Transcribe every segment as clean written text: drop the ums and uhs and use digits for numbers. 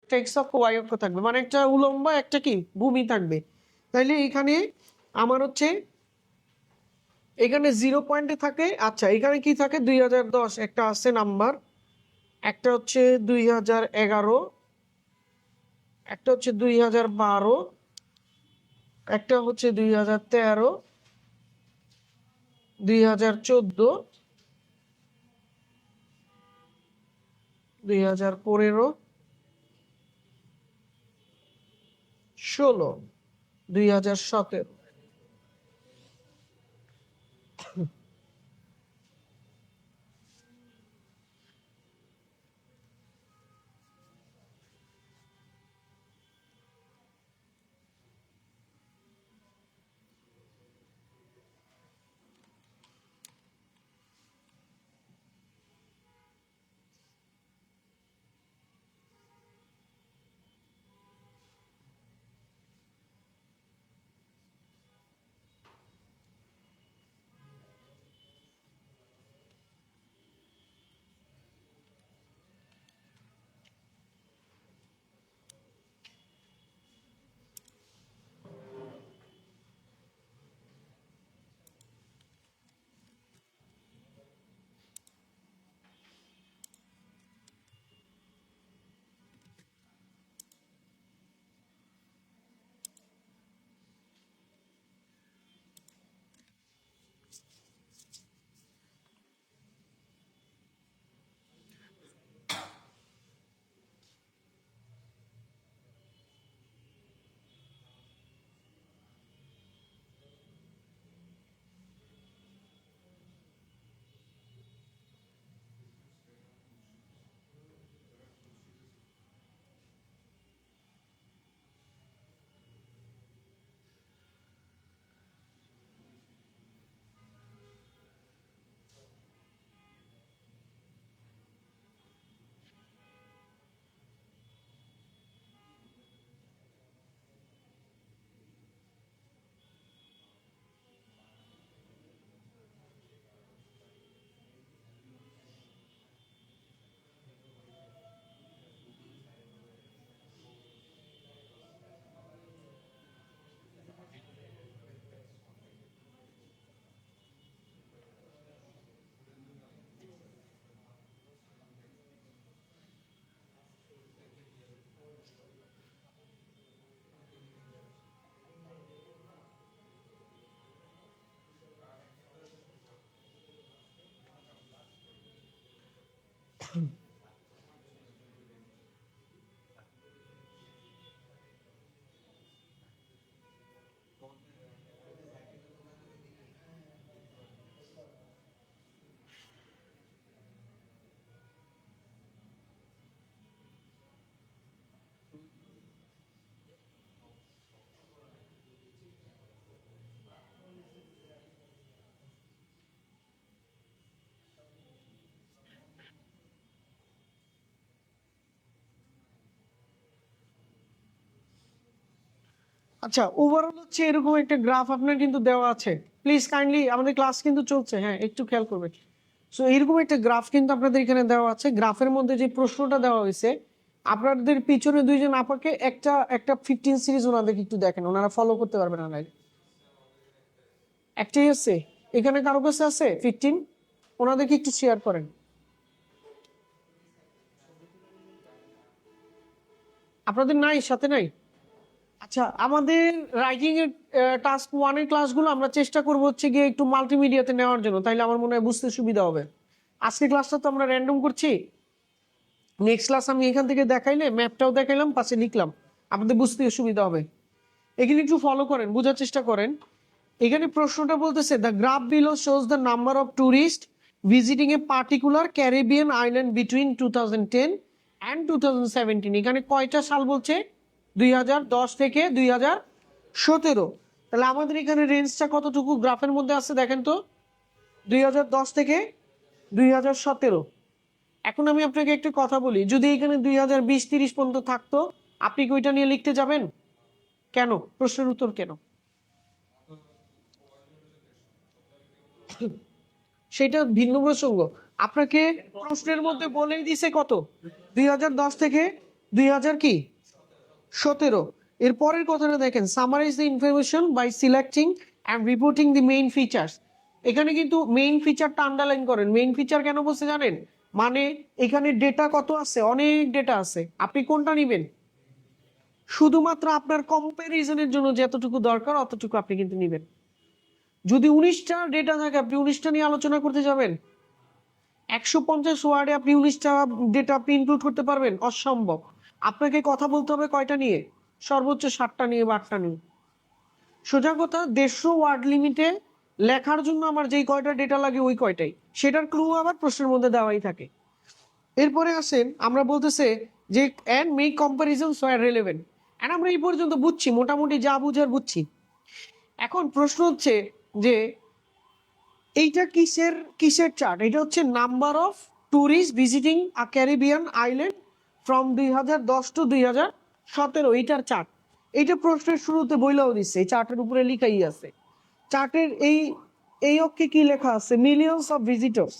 একটা এক্স অক্ষ ওয়াই অক্ষ থাকবে, মানে একটা উলম্ব একটা কি ভূমি থাকবে। তাইলে এখানে আমার হচ্ছে এখানে 0 পয়েন্টে থাকে। আচ্ছা এখানে কি থাকে 2010 একটা আছে নাম্বার, একটা হচ্ছে 2011, একটা হচ্ছে 2012, একটা হচ্ছে 2013, 2014, 2015, 16, 2017। আচ্ছা ওভারঅল হচ্ছে এরকম একটা গ্রাফ আপনার কিন্তু দেওয়া আছে। প্লিজ কাইন্ডলি, আমাদের ক্লাস কিন্তু চলছে, হ্যাঁ একটু খেয়াল করবেন। সো এরকম একটা গ্রাফ কিন্তু আপনাদের এখানে দেওয়া আছে। গ্রাফের মধ্যে যে প্রশ্নটা দেওয়া হয়েছে, আপনাদের পিছনে দুইজন আপাকে একটা একটা 15 সিরিজ ওনাদেরকে একটু দেখেন, ওনারা ফলো করতে পারবেন না। একটাই আছে এখানে, কারো কাছে আছে 15? ওনাদেরকে একটু শেয়ার করেন। আপনাদের নাই, সাথে নাই? আচ্ছা আমাদের রাইটিং এর টাস্ক 1 এর ক্লাসগুলো আমরা চেষ্টা করব হচ্ছে গিয়ে একটু মাল্টিমিডিয়াতে নেওয়ার জন্য, তাইলে আমার মনে হয় বুঝতে সুবিধা হবে। আজকে ক্লাসটা তো আমরা র্যান্ডম করছি, নেক্সট ক্লাস আমি এখান থেকে দেখাইলে ম্যাপটাও দেখাইলাম, পাশে লিখলাম, আপনাদের বুঝতে সুবিধা হবে। এখানে একটু ফলো করেন, বোঝার চেষ্টা করেন। এখানে প্রশ্নটা বলতেছে the graph below shows the number of tourist visiting a particular Caribbean island between 2010 and 2017। এখানে কয়টা সাল বলছে? 2010 থেকে 2017। তাহলে আমাদের এখানে রেঞ্জটা কতটুকু গ্রাফের মধ্যে আছে দেখেন তো, 2010 থেকে 2017। এখন আমি আপনাকে একটা কথা বলি, যদি এখানে 2020-30 পর্যন্ত থাকতো, আপনি কি ওইটা নিয়ে লিখতে যাবেন? কেন? প্রশ্নের উত্তর কেন? সেটা ভিন্ন প্রসঙ্গ। আপনাকে প্রশ্নের মধ্যে বলেই দিছে কত, 2010 থেকে 2000 কি 17। এর পরের কথাটা দেখেন, summarise the information by selecting and reporting the main features. এখানে কিন্তু মেইন ফিচারটা আন্ডারলাইন করেন। মেইন ফিচার কেন বলছে জানেন? মানে এখানে ডেটা কত আছে, অনেক ডেটা আছে, আপনি কোনটা নেবেন? শুধুমাত্র আপনার কম্প্যারিজনের জন্য যতটুকু দরকার অতটুকু আপনি কিন্তু নেবেন। যদি 19টা ডেটা থাকে, আপনি 19টা নিয়ে আলোচনা করতে যাবেন? 150 ওয়ার্ডে আপনি 19টা ডেটা আপনি ইনক্লুড করতে পারবেন? অসম্ভব। আপনাকে কথা বলতে হবে কয়টা নিয়ে? সর্বোচ্চ 7টা নিয়ে বা 8টা নিয়ে। সোজা কথা, 150 ওয়ার্ড লিমিটে লেখার জন্য আমার যেই কয়টা ডেটা লাগে ওই কয়টাই, সেটার ক্লু আবার প্রশ্নের মধ্যে দেওয়াই থাকে। এরপরে আসেন, আমরা বলতেছে যে and make comparisons where relevant. And আমরা এই পর্যন্ত বুঝছি, মোটামুটি যা বুঝার বুঝছি। এখন প্রশ্ন হচ্ছে যে এইটা কিসের কিসের চার্ট? এটা হচ্ছে number of tourist visiting a Caribbean island from 2010 to 2017, এইটার চার্ট। এইটা প্রশ্নের শুরুতে বইলাও দিচ্ছে, এই চার্টের উপরে লিখাই আছে। চার্টের এই অক্ষে কি লেখা আছে? মিলিয়নস অফ ভিজিটর্স,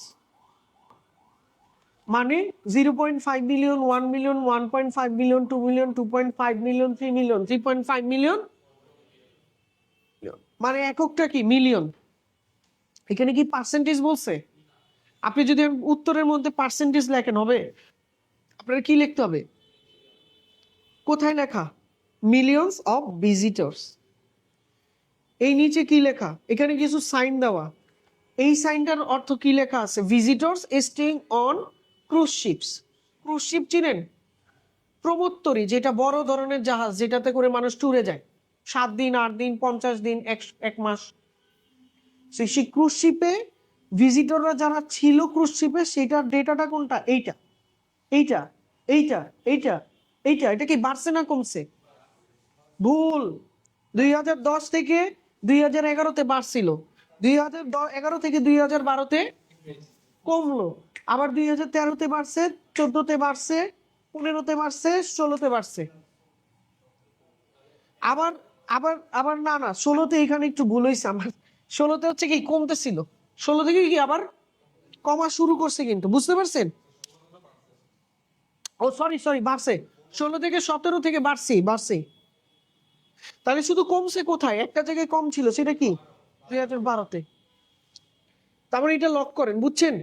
মানে 0.5 million, 1 million, 1.5 million, 2 million, 2.5 million, 3 million, 3.5 million, মানে এককটা কি মিলিয়ন। এখানে কি পার্সেন্টেজ বলছে? আপনি যদি উত্তরের মধ্যে পার্সেন্টেজ লেখেন হবে? আপনার কি লিখতে হবে? কোথায় লেখা? Millions of visitors. এই নিচে কি লেখা? এখানে কিছু সাইন দেওয়া। এই সাইনটার অর্থ কি লেখা আছে? Visitors staying on cruise ships. Cruise ship চিনেন? প্রমোত্তরী, যেটা বড় ধরনের জাহাজ, যেটাতে করে মানুষ ট্যুরে যায় 7 দিন, 8 দিন, 50 দিন, এক মাস। সেই ক্রুজ শিপে ভিজিটররা যারা ছিল ক্রুজ শিপে, সেটার ডেটাটা কোনটা? এইটা, এইটা, এইটা, এইটা, এইটা। এটা কি বাড়ছে না কমছে? ভুল। 2010 থেকে 2011-তে বাড়ছিল, 2011 থেকে 2012-তে কমলো, আবার 2013-তে বাড়ছে, 14-তে বাড়ছে, 15-তে বাড়ছে, 16-তে বাড়ছে। আবার আবার আবার না না 16-তে এখানে একটু ভুল হয়েছে আমার। 16-তে হচ্ছে কি কমতেছিল, 16 থেকে কি আবার কমা শুরু করছে, কিন্তু বুঝতে পারছেন? ও সরি সরি, বাড়ছে 16 থেকে 17 থেকে বাড়ছে। তাহলে শুধু কমছে কোথায়? একটা জায়গায় কম ছিল, সেটা কি 2012-তে। তারপরে এটা লক করেন, বুঝছেন?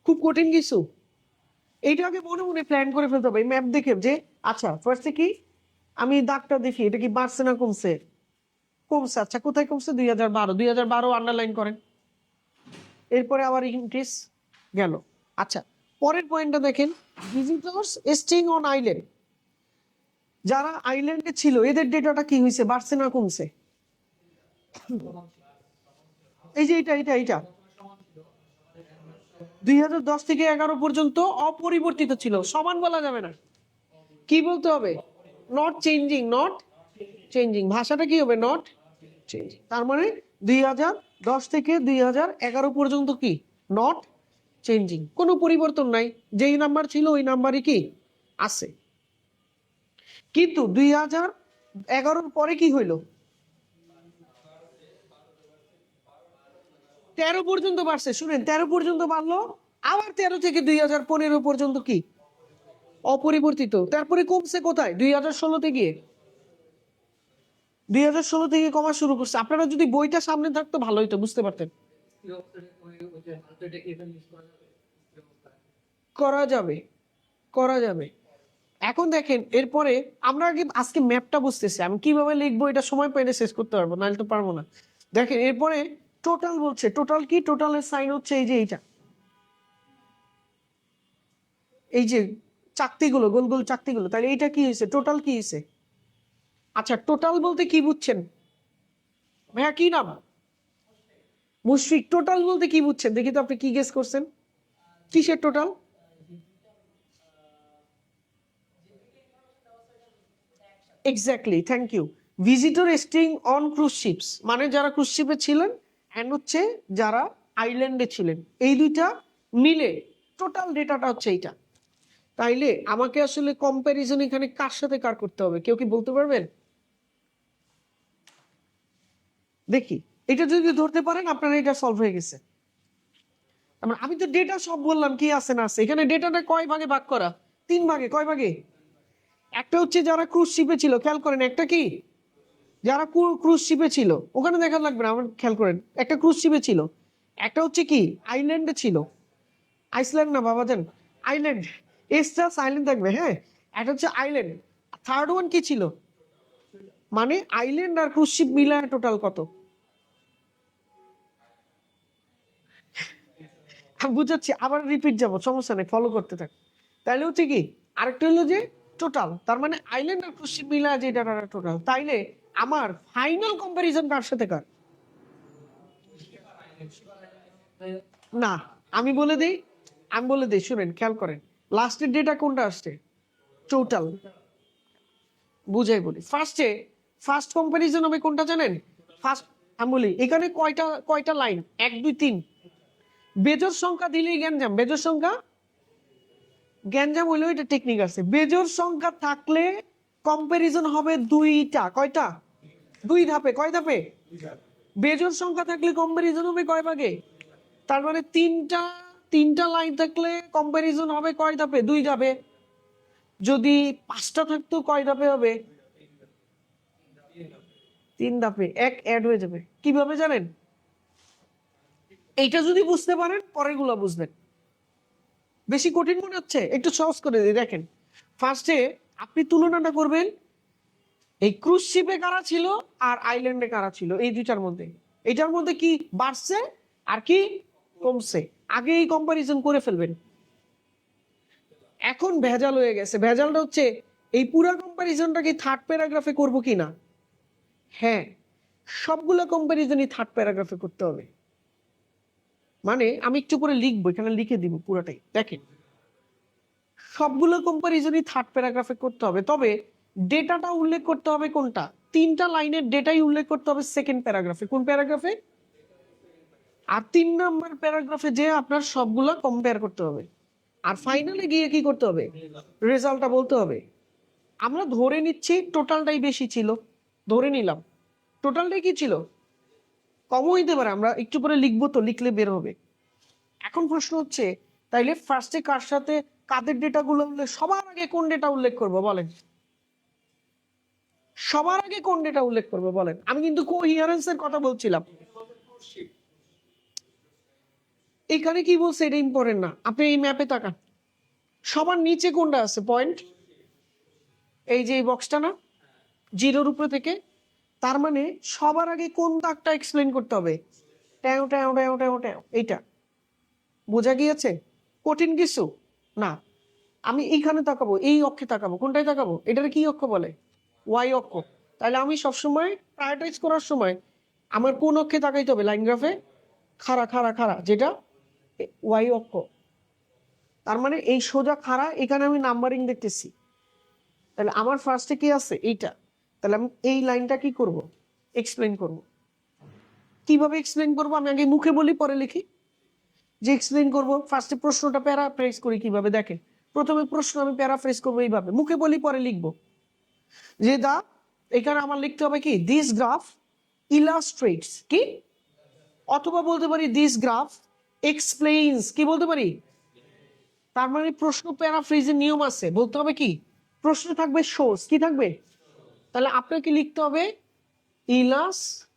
খুব কঠিন কিছু। এইটা আগে মনে মনে প্ল্যান করে ফেলতে হবে, ম্যাপ দেখে যে আচ্ছা ফার্স্টে কি আমি দাগটা দেখি, এটা কি বাড়ছে না কমছে? কমছে। আচ্ছা কোথায় কমছে? 2012, 2012 আন্ডারলাইন করেন। এরপরে আবার ইনক্রিজ গেল। আচ্ছা পরের পয়েন্টটা দেখেন, ভিজিটর্স স্টেইং অন আইল্যান্ড, যারা আইল্যান্ডে ছিল এদের ডেটাটা কি হয়েছে? বাড়ছে না কমছে? এই যে এটা 2010 থেকে 11 পর্যন্ত অপরিবর্তিত ছিল। সমান বলা যাবে না, কি বলতে হবে? Not changing, not changing. ভাষাটা কি হবে? Not changing. তার মানে 2010 থেকে 2011 পর্যন্ত কি নট চেঞ্জিং, কোনো পরিবর্তন নাই, যেই নাম্বার ছিল ওই নাম্বারই কি আছে। কিন্তু 2011 পরে কি হইল? 13 পর্যন্ত বাড়ছে। শুনেন, 13 পর্যন্ত বাড়লো, আবার 13 থেকে 2015 পর্যন্ত কি অপরিবর্তিত। তারপরে কমছে কোথায়? 2016-তে গিয়ে, 2016 থেকে কমা শুরু করছে। আপনারা যদি বইটা সামনে থাকতো ভালো হইতো, বুঝতে পারতেন। করা যাবে, করা যাবে। এখন দেখেন, এরপরে আমরা আজকে ম্যাপটা বুঝতেছি, আমি কিভাবে লিখবো এটা সময় পাইলে শেষ করতে পারবো, নাহলে তো পারবো না। দেখেন এরপরে টোটাল বলছে। টোটাল কি? টোটালের সাইন হচ্ছে এই যে এইটা, এই যে চাকতিগুলো, গোল গোল চাকতিগুলো। তাহলে এইটা কি হয়েছে? টোটাল কি হয়েছে? আচ্ছা টোটাল বলতে কি বুঝছেন ভাইয়া? কি নাম? মুশফিক। টোটাল বলতে কি বুঝছেন দেখি তো, আপনি কি গেস করছেন? কিসের total? Exactly, thank you. Visitor staying on cruise ships, মানে যারা ক্রুজ শিপে ছিলেন, অ্যান্ড হচ্ছে যারা আইল্যান্ডে ছিলেন, এই দুইটা মিলে টোটাল ডেটাটা হচ্ছে এইটা। তাইলে আমাকে আসলে কম্প্যারিজন এখানে কার সাথে কার করতে হবে, কেউ কি বলতে পারবেন? দেখি, এটা যদি ধরতে পারেন আপনারা, এটা সলভ হয়ে গেছে। আমি তো ডেটা সব বললাম, কি আছে না আছে। এখানে ডেটাটা কয় ভাগে ভাগ করা? 3 ভাগে। কয় ভাগে? একটা হচ্ছে যারা ক্রুজ শিপে ছিল, খেয়াল করেন একটা কি, যারা ক্রুজ শিপে ছিল, ওখানে দেখা লাগবে না, আমার খেয়াল করেন একটা ক্রুজ শিপে ছিল, একটা হচ্ছে কি আইল্যান্ডে ছিল, আইসল্যান্ড না বাবা যান, আইল্যান্ড, এক্সট্রা আইল্যান্ড থাকবে, হ্যাঁ, একটা হচ্ছে আইল্যান্ড, থার্ড ওয়ান কি ছিল, মানে আইল্যান্ড আর ক্রুজ শিপ মিলায় টোটাল কত, আমি বুঝাচ্ছি, আবার রিপিট যাবো, সমস্যা নেই, ফলো করতে থাক। তাইলে হচ্ছে কি, আরেকটা হলো যে টোটাল, তার মানে আইল্যান্ড আর ক্রুজ শিপ মিলায় যেটা টোটাল, তাইলে আমার ফাইনাল কম্পারিজন কার সাথে কার, না আমি বলে দিই, শুনেন খেয়াল করেন, লাস্টের ডেটা কোনটা আসছে, টোটাল, বুঝাই বলি, ফার্স্ট কম্পারিজন হবে কোনটা জানেন, ফার্স্ট, আমি বলি এখানে কয়টা কয়টা লাইন, 1 2 3, বেজোর সংখ্যা দিলেই গ্যাঞ্জাম, বেজোর সংখ্যা, গ্যাঞ্জাম হইলেও এটা টেকনিক আছে, বেজোর সংখ্যা থাকলে কম্পারিজন হবে দুইটা, কয়টা, দুই ধাপে, কয় ধাপে, বেজোর সংখ্যা থাকলে কম্পারিজন হবে কয় ভাগে, তার মানে তিনটা লাইন থাকলে কম্পারিজন হবে কয় ধাপে, দুই ধাপে, যদি 5টা থাকতো কয় ধাপে হবে, 3 ধাপে, এক অ্যাড হয়ে যাবে, কিভাবে জানেন, এইটা যদি বুঝতে পারেন পরের গুলো বুঝবেন। বেশি কঠিন মনে হচ্ছে, একটু সহজ করে দিই, দেখেন ফার্স্টে আপনি তুলনাটা করবেন এই ক্রুজ শিপে কারা ছিল আর আইল্যান্ডে কারা ছিল, এই দুইটার মধ্যে, এটার মধ্যে কি বাড়ছে আর কি কমছে, আগে এই কম্পারিজন করে ফেলবেন। এখন ভেজাল হয়ে গেছে, ভেজালটা হচ্ছে এই পুরো কম্পারিজনটা কি থার্ড প্যারাগ্রাফে করব কি না, হ্যাঁ, সবগুলো কম্পারিজনই থার্ড প্যারাগ্রাফে করতে হবে, মানে আমি একটু করে লিখবো, এখানে লিখে দিব পুরোটাই, দেখেন সবগুলো কম্পারিজনই থার্ড প্যারাগ্রাফে করতে হবে, তবে ডেটাটা উল্লেখ করতে হবে কোনটা, 3টা লাইনের ডেটাই উল্লেখ করতে হবে সেকেন্ড প্যারাগ্রাফে, কোন প্যারাগ্রাফে, আর 3 নাম্বার প্যারাগ্রাফে যে আপনার সবগুলো কম্পেয়ার করতে হবে, আর ফাইনালে গিয়ে কি করতে হবে, রেজাল্টটা বলতে হবে। আমরা ধরে নিচ্ছি টোটালটাই বেশি ছিল, ধরে নিলাম টোটালটাই কি ছিল, কমও হইতে পারে, আমরা একটু পরে লিখবো, তো লিখলে বের হবে। এখন প্রশ্ন হচ্ছে তাইলে ফার্স্টে কার সাথে কাদের ডেটাগুলো উল্লেখ, সবার আগে কোন ডেটা উল্লেখ করব বলেন, সবার আগে কোন ডেটা উল্লেখ করব বলেন, আমি কিন্তু কোহিয়ারেন্সের কথা বলছিলাম, এখানে কি বলছে এটা ইম্পর্টেন্ট না, আপনি এই ম্যাপে তাকান, সবার নিচে কোনটা আছে পয়েন্ট, এই যে এই বক্সটা না, জিরোর উপরে থেকে, তার মানে সবার আগে কোন দাগটা এক্সপ্লেন করতে হবে, ট্যাও ট্যাও ট্যাও ট্যাও ট্যাও, এইটা বোঝা গিয়েছে, কঠিন কিছু না। আমি এইখানে তাকাবো, এই অক্ষে তাকাবো, কোনটায় তাকাবো, এটার কি অক্ষ বলে, ওয়াই অক্ষ, তাহলে আমি সবসময় প্রায়োরিটাইজ করার সময় আমার কোন অক্ষে তাকাইতে হবে, লাইন গ্রাফে খাড়া খাড়া খাড়া, যেটা ওয়াই অক্ষ, তার মানে এই সোজা খাড়া, এখানে আমি নাম্বারিং দেখতেছি, তাহলে আমার ফার্স্টে কি আছে এইটা, তাহলে আমি এই লাইনটা কি করব, এক্সপ্লেন করব, কিভাবে এক্সপ্লেন করব, আমি আগে মুখে বলি পরে লিখি, যে এক্সপ্লেন করব, ফার্স্টে প্রশ্নটা প্যারাফ্রেজ করি কিভাবে, দেখেন প্রথমে প্রশ্ন আমি প্যারাফ্রেজ করবো এইভাবে, মুখে বলি পরে লিখবো, যে দা, এখানে আমার লিখতে হবে কি, দিস গ্রাফ ইলাস্ট্রেটস, কি, অথবা বলতে পারি দিস গ্রাফ এক্সপ্লেইনস, কি বলতে পারি, তার মানে প্রশ্ন প্যারাফ্রেজের নিয়ম আছে, বলতে হবে কি, প্রশ্ন থাকবে শোস, কি থাকবে, তাহলে আপনাকে লিখতে হবে ইলাস্ট্রেটস,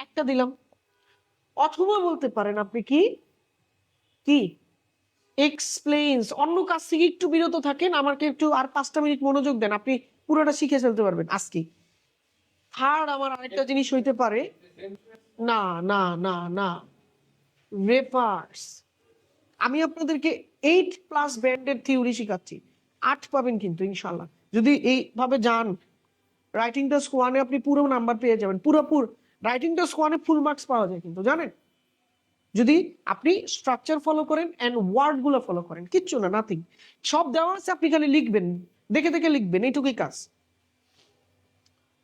একটা দিলাম, অথবা বলতে পারেন আপনি কি কি এক্সপ্লেইনস, অন্য কাজ থেকে একটু বিরত থাকেন, আমাকে একটু আর 5টা মিনিট মনোযোগ দেন, আপনি পুরোটা শিখে ফেলতে পারবেন আজকে। থার্ড আমার আরেকটা জিনিস হইতে পারে, না না না না, রেফার্স, আমি আপনাদেরকে 8+ ব্যান্ডের থিওরি শিখাচ্ছি, 8 পাবেন কিন্তু ইনশাল্লাহ, যদি এইভাবে যান, রাইটিং টাস্ক 1-এ আপনি পুরো নাম্বার পেয়ে যাবেন, পুরোপুর রাইটিং টাস্ক 1-এ ফুল মার্কস পাওয়া যায় কিন্তু জানেন, যদি আপনি স্ট্রাকচার ফলো করেন এন্ড ওয়ার্ড গুলো ফলো করেন, কিচ্ছু না, নাথিং, সব দেওয়া আছে, আপনি খালি লিখবেন, দেখে দেখে লিখবেন, এইটুকুই কাজ।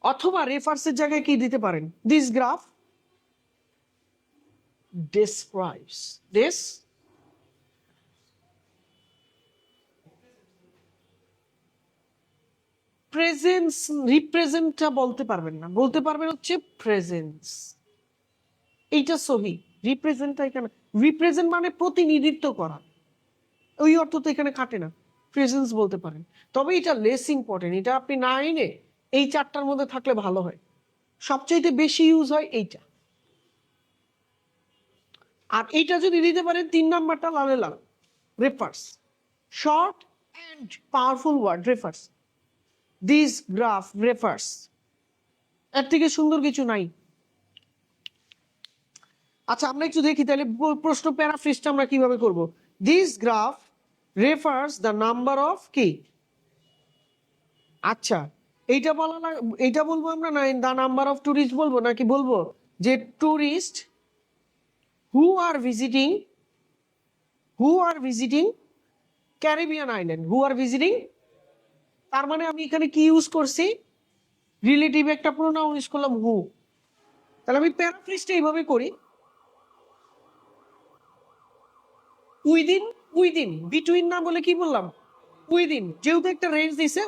অথবা রেফার্সের জায়গায় কি দিতে পারেন, this graph describes, this presence, রিপ্রেজেন্টটা বলতে পারবেন না, বলতে পারবেন হচ্ছে প্রেজেন্স, এইটা সহি, রিপ্রেজেন্টটা এখানে, রিপ্রেজেন্ট মানে প্রতিনিধিত্ব করা, ওই অর্থ তো এখানে খাটে না, প্রেজেন্স বলতে পারেন। তবে এটা লেস ইম্পর্টেন্ট, এটা আপনি 9-এ এই 4টার মধ্যে থাকলে ভালো হয়, সবচাইতে বেশি ইউজ হয় এইটা। আর এইটা যদি দিতে পারেন 3 নাম্বারটা লালে লাল, refers, short and powerful word, refers, this graph refers, এর থেকে সুন্দর কিছু নাই। আচ্ছা আমরা একটু দেখি তাহলে প্রশ্ন প্যারাফ্রেজটা আমরা কিভাবে করব। This graph refers the number of কি, আচ্ছা এইটা বলা না, এইটা বলবো আমরা না দ্য নাম্বার অফ টুরিস্ট বলবো, নাকি বলবো যে টুরিস্ট হু আর ভিজিটিং ক্যারিবিয়ান আইল্যান্ড, হু আর ভিজিটিং। তার মানে আমি এখানে কি ইউজ করছি, রিলেটিভ একটা প্রোনাউন ইউজ করলাম হু। তাহলে আমি প্যারাফ্রেজটা এইভাবে করি, উইদিন বিটুইন না বলে কি বললাম, উইদিন, যেহেতু একটা রেঞ্জ দিছে,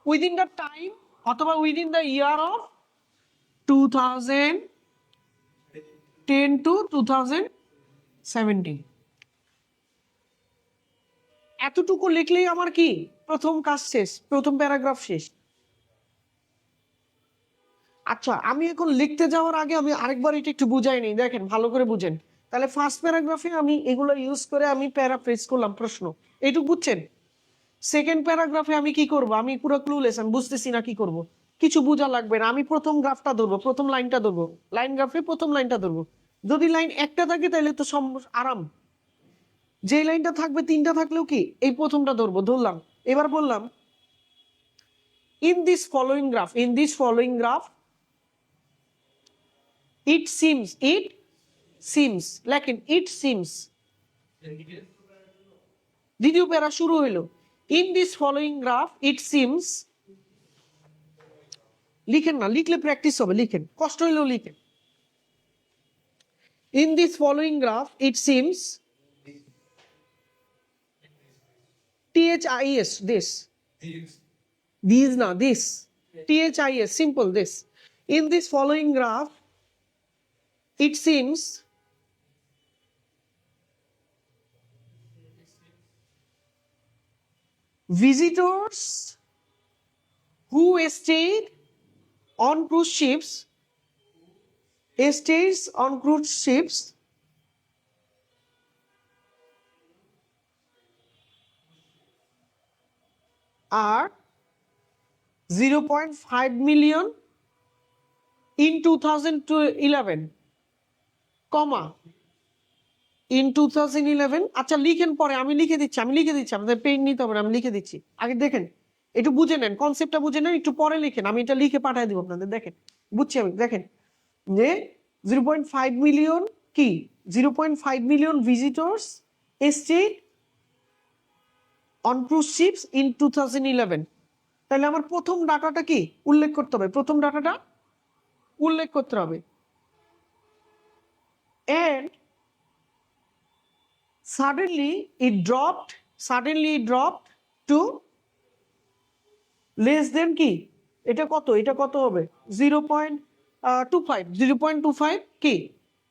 উইদিন দ্য টাইম অথবা within the year of 2010 to 2017, এতটুকু লিখলেই আমার কি প্রথম কাজ শেষ, প্রথম প্যারাগ্রাফ শেষ। আচ্ছা আমি এখন লিখতে যাওয়ার আগে আমি আরেকবার এটা একটু বুঝাই নিই, দেখেন ভালো করে বুঝেন। তাহলে ফার্স্ট প্যারাগ্রাফে আমি এগুলো ইউজ করে আমি প্যারাফ্রেজ করলাম প্রশ্ন, এইটুকু বুঝছেন। সেকেন্ড প্যারাগ্রাফে আমি কি করব, আমি পুরো ক্লুলেস, আমি বুঝতেছি না কি করব, কিছু বোঝা লাগবে না, আমি প্রথম গ্রাফটা ধরবো, প্রথম লাইনটা ধরবো, লাইন গ্রাফে প্রথম লাইনটা ধরবো। যদি লাইন একটা থাকে তাহলে তো আরাম, যে লাইনটা থাকবে 3টা থাকলেও কি এই প্রথমটা ধরবো, ধরলাম। এবার বললাম in this following graph it seems লেখেন it seems, দ্বিতীয় প্যারা শুরু হইলো in this following graph it seems, লিখেন না, লিখলে প্র্যাকটিস হবে, লিখেন কষ্ট হইলেও লিখেন। In this following graph it seems THIS, this না, this THIS, simple, this. In this following graph it seems visitors who stayed on cruise ships are 0.5 million in 2011, comma in 2011। আচ্ছা লিখেন, পরে আমি লিখে দিচ্ছি, আমাদের পেন নিতে হবে না, আমি লিখে দিচ্ছি। আগে দেখেন একটু বুঝে নেন, কনসেপ্টটা বুঝে নেন, একটু পরে লিখেন, আমি এটা লিখে পাঠিয়ে দিব আপনাদের। দেখেন বুঝছি আমি, দেখেন যে 0.5 মিলিয়ন কি, 0.5 million visitors stayed on cruise ships in 2011। তাহলে আমার প্রথম ডাটাটা কি উল্লেখ করতে হবে, প্রথম ডাটাটা উল্লেখ করতে হবে। and suddenly it dropped to less than কি, এটা কত হবে 0.25 কি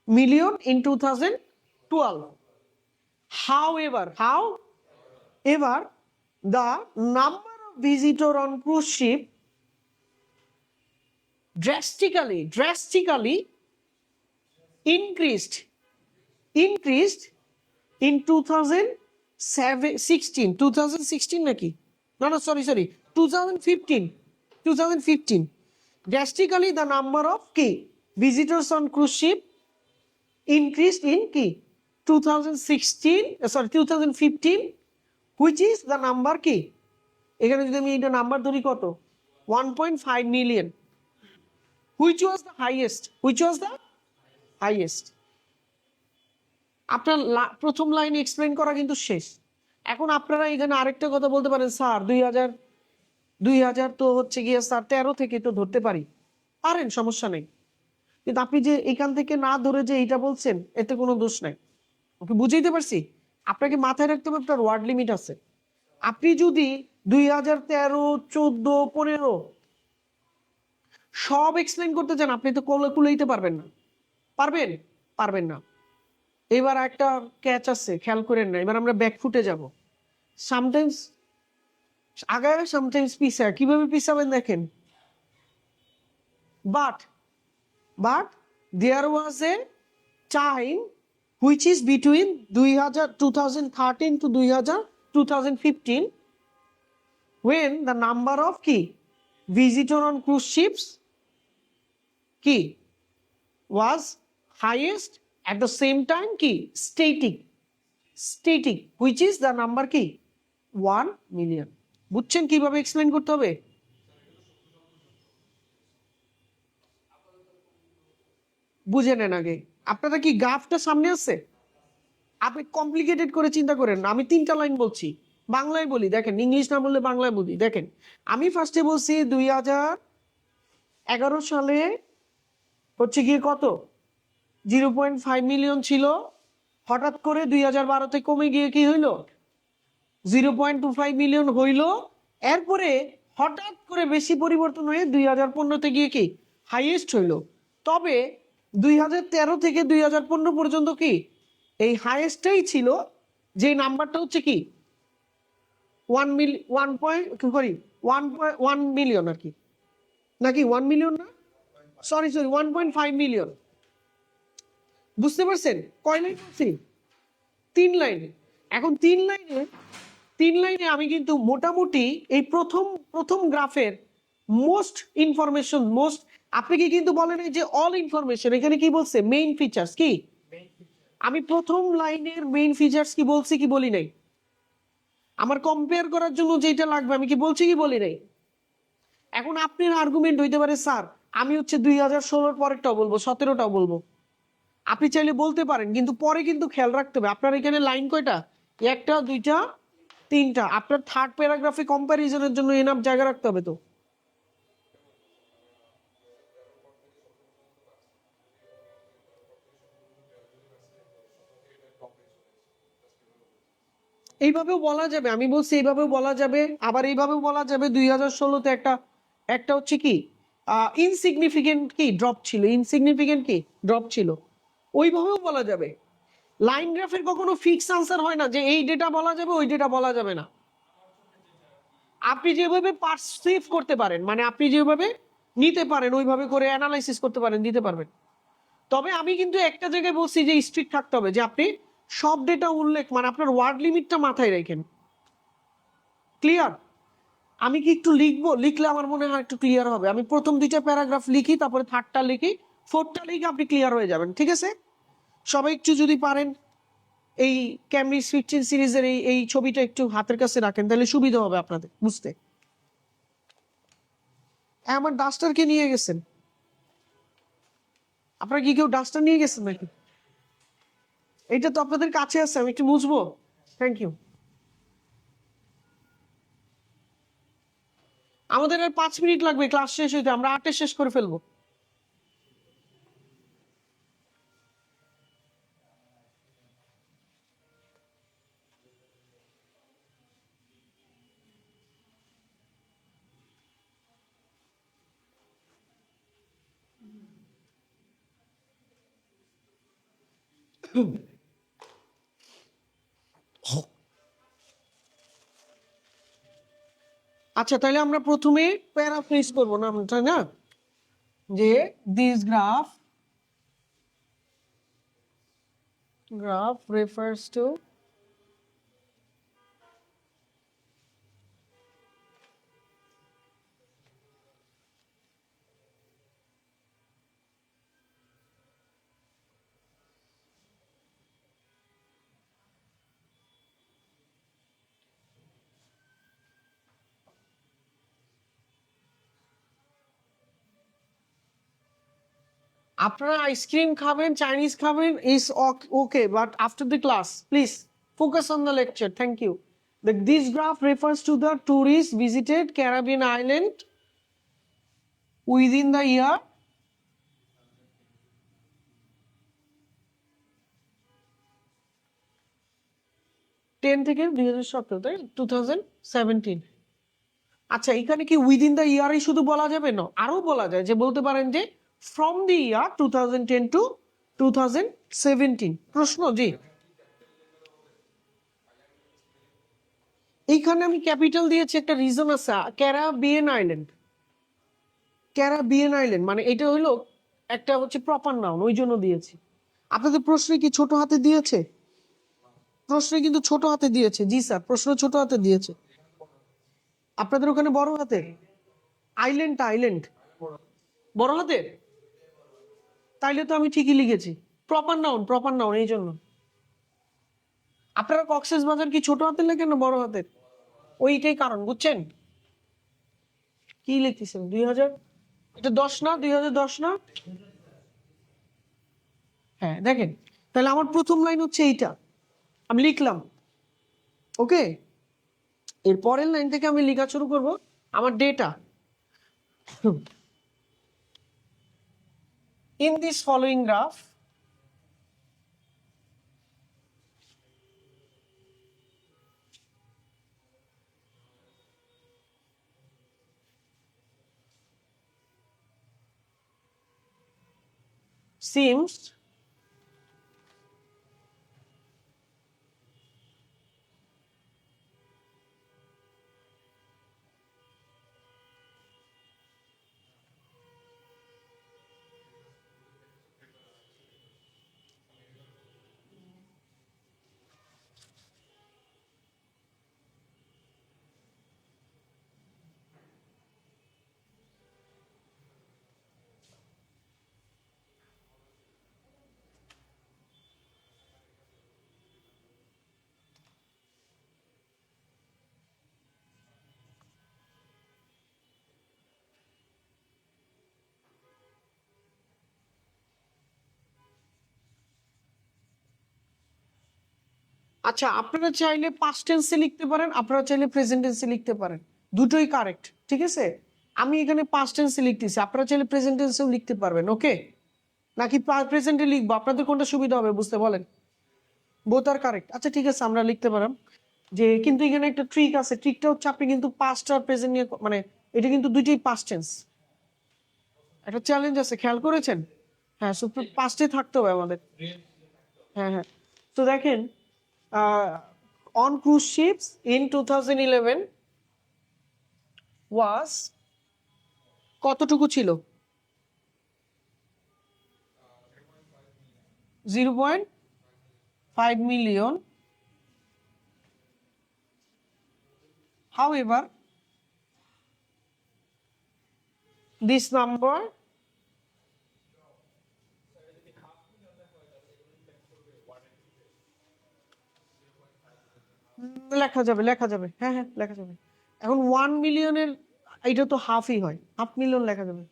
million in 2012। however the number of visitor on cruise ship drastically increased in 2016 নাকি, না sorry 2015। drastically the number of কি visitors on cruise ship increased in কি 2015, which is the number কি, এখানে যদি আমি এটা নাম্বার ধরি কত 1.5 million, which was the highest। আপনার প্রথম লাইন এক্সপ্লেন করা কিন্তু শেষ। এখন আপনারা এখানে আরেকটা কথা বলতে পারেন, স্যার 2000 তো হচ্ছে গিয়ে স্যার 13 থেকে তো ধরতে পারেন, সমস্যা নেই, কিন্তু আপনি যে এখান থেকে না ধরে যে এইটা বলছেন এতে কোনো দোষ নাই। ওকে বুঝাইতে পারছি? আপনাকে মাথায় রাখতে হবে আপনার ওয়ার্ড লিমিট আছে। আপনি যদি 2013, 14, 15 সব এক্সপ্লেন করতে চান, আপনি তো কুলাইতে পারবেন না। এবার একটা ক্যাচ আছে, খেয়াল করেন না, এবার আমরা ব্যাকফুটে যাব। সামটাইমস আগায়, সামটাইমস পিছায়। কিভাবে পিছাবেন দেখেন। But there was a time which is between 2013 to 2015 when the number of কি visitor on cruise ships কি was highest, at the same time কি static which is the number কি 1 million। বুঝছেন কিভাবে এক্সপ্লেইন করতে হবে? বুঝে নেন আগে। আপনারা কি গ্রাফটা সামনে আছে? আপনি কমপ্লিকেটেড করে চিন্তা করেন না। আমি 3টা লাইন বলছি, বাংলায় বলি, দেখেন। ইংলিশ না বললে বাংলায় বলি, দেখেন। আমি ফার্স্টে বলছি 2011 সালে হচ্ছে গিয়ে কত 0.5 মিলিয়ন ছিল, হঠাৎ করে 2012-তে কমে গিয়ে কি হইল 0.25 মিলিয়ন হইল। এরপরে হঠাৎ করে বেশি পরিবর্তন হয়ে 2015-তে গিয়ে কি হাইয়েস্ট হইল। তবে 2013 থেকে 2015 পর্যন্ত কি এই হাইয়েস্টটাই ছিল, যে নাম্বারটা হচ্ছে কি 1 মিলিয়ন আর কি, নাকি 1 মিলিয়ন না, সরি 1.5 মিলিয়ন। বুঝতে পারছেন? কয় লাইন বলছি? 3 লাইনে। এখন 3 লাইনে আমি কিন্তু মোটামুটি এই প্রথম গ্রাফের মোস্ট ইনফরমেশন, আপনি কি কিন্তু বলেন যে অল ইনফরমেশন, এখানে কি বলছে মেইন ফিচার্স কি, আমি প্রথম লাইনের মেইন ফিচার্স কি বলছি কি বলি নাই? আমার কম্পেয়ার করার জন্য যেটা লাগবে আমি কি বলছি কি বলি নাই? এখন আপনার আর্গুমেন্ট হইতে পারে স্যার আমি হচ্ছে 2016-র পরেরটাও বলবো, 17টাও বলবো। আপনি চাইলে বলতে পারেন, কিন্তু পরে কিন্তু খেয়াল রাখতে হবে আপনার এখানে লাইন কয়টা, 1টা 2টা 3টা। আপনার থার্ড প্যারাগ্রাফে কম্প্যারিজনের জন্য এনাফ জায়গা রাখতে হবে। তো এইভাবেও বলা যাবে, আমি বলছি এইভাবেও বলা যাবে, আবার এইভাবেও বলা যাবে 2016-তে একটা হচ্ছে কি ইনসিগনিফিকেন্ট কি ড্রপ ছিল, ওইভাবেও বলা যাবে। লাইন গ্রাফের কখনো ফিক্স আনসার হয় না যে এই ডেটা বলা যাবে ওই ডেটা বলা যাবে না। আপনি যেভাবে পারসিভ করতে পারেন, মানে আপনি যেভাবে নিতে পারেন ওইভাবে করে অ্যানালাইসিস করতে পারেন, দিতে পারবেন। তবে আমি কিন্তু একটা জায়গায় বলছি যে স্ট্রিক্ট থাকতে হবে, যে আপনি সব ডেটা উল্লেখ, মানে আপনার ওয়ার্ড লিমিটটা মাথায় রাখেন। ক্লিয়ার? আমি কি একটু লিখবো, লিখলে আমার মনে হয় একটু ক্লিয়ার হবে। আমি প্রথম 2টা প্যারাগ্রাফ লিখি, তারপরে 3টা লিখি, 4টা লিখে আপনি ক্লিয়ার হয়ে যাবেন। ঠিক আছে? সবাই একটু যদি পারেন এই ক্যামব্রিজ 15 সিরিজের এই ছবিটা একটু হাতের কাছে রাখেন, তাহলে সুবিধা হবে আপনাদের বুঝতে। আমার ডাস্টার কে নিয়ে গেছেন? আপনারা কি কেউ ডাস্টার নিয়ে গেছেন নাকি? এটা তো আপনাদের কাছে আছে, আমি একটু মুছবো। Thank you. আমাদের আর 5 মিনিট লাগবে ক্লাস শেষ হইতে, আমরা 8-এ শেষ করে ফেলবো। আচ্ছা, তাহলে আমরা প্রথমে প্যারাফ্রেজ করবো না, তাই না? যে দিস graph refers to আপনারা আইসক্রিম খাবেন, চাইনিজ খাবেন, is okay, but after the class please focus on the lecture. Thank you. This graph refers to the tourists visited Caribbean island within the year 10 থেকে 2017, তাই 2017। আচ্ছা, এখানে কি within the ইয়ারই শুধু বলা যাবে না, আরো বলা যায়, যে বলতে পারেন যে ফ্রম দি ইয়ার 2010 টু 2017। প্রশ্ন জি, এইখানে আমি ক্যাপিটাল দিয়েছি, একটা রিজন আছে, ক্যারাবিয়ান আইল্যান্ড। ক্যারাবিয়ান আইল্যান্ড মানে এটা হলো একটা হচ্ছে প্রপার নাউন, ওই জন্য দিয়েছি। আপনাদের প্রশ্নে কি ছোট হাতে দিয়েছে? প্রশ্নে কিন্তু ছোট হাতে দিয়েছে। জি স্যার, প্রশ্ন ছোট হাতে দিয়েছে। আপনাদের ওখানে বড় হাতে? আইল্যান্ড আইল্যান্ড বড় হাতে? তাইলে তো আমি ঠিকই লিখেছি। প্রপার নাউন এই জন্য। আপনারা কক্সেস বাজার কি ছোট হাতের লেখেন না বড় হাতের? ওইটাই কারণ, বুঝছেন? কি লিখতেছেন 2000? এটা 10 না, 2010 না? হ্যাঁ দেখেন, তাহলে আমার প্রথম লাইন হচ্ছে এইটা, আমি লিখলাম। ওকে, এর পরের লাইন থেকে আমি লেখা শুরু করব আমার data. In this following graph seems আচ্ছা, আপনারা চাইলে পাস্ট টেন্সে লিখতে পারেন, আপনারা চাইলে প্রেজেন্ট টেন্সে লিখতে পারেন, দুটোই কারেক্ট, ঠিক আছে? আমি এখানে পাস্ট টেন্সে লিখতেছি, আপনারা চাইলে প্রেজেন্ট টেন্সেও লিখতে পারবেন। ওকে, নাকি প্রেজেন্টে লিখবো, আপনাদের কোনটা সুবিধা হবে বুঝতে বলেন? বোথ আর কারেক্ট। আচ্ছা ঠিক আছে, আমরা লিখতে পারলাম যে, কিন্তু এখানে একটা ট্রিক আছে, ট্রিকটা হচ্ছে আপনি কিন্তু পাস্ট আর প্রেজেন্ট নিয়ে মানে এটা কিন্তু দুইটাই পাস্ট টেন্স। একটা চ্যালেঞ্জ আছে, খেয়াল করেছেন? হ্যাঁ, পাস্টে থাকতে হবে আমাদের। হ্যাঁ হ্যাঁ, তো দেখেন, অন ক্রুজ শিপস ইন 2011 ওয়াজ কতটুকু ছিল? 0.5 মিলিয়ন। However, this number লেখা যাবে, লেখা যাবে, হ্যাঁ হ্যাঁ লেখা যাবে। এখন 1 মিলিয়নের এটা তো হাফই হয়, হাফ মিলিয়ন লেখা যাবে।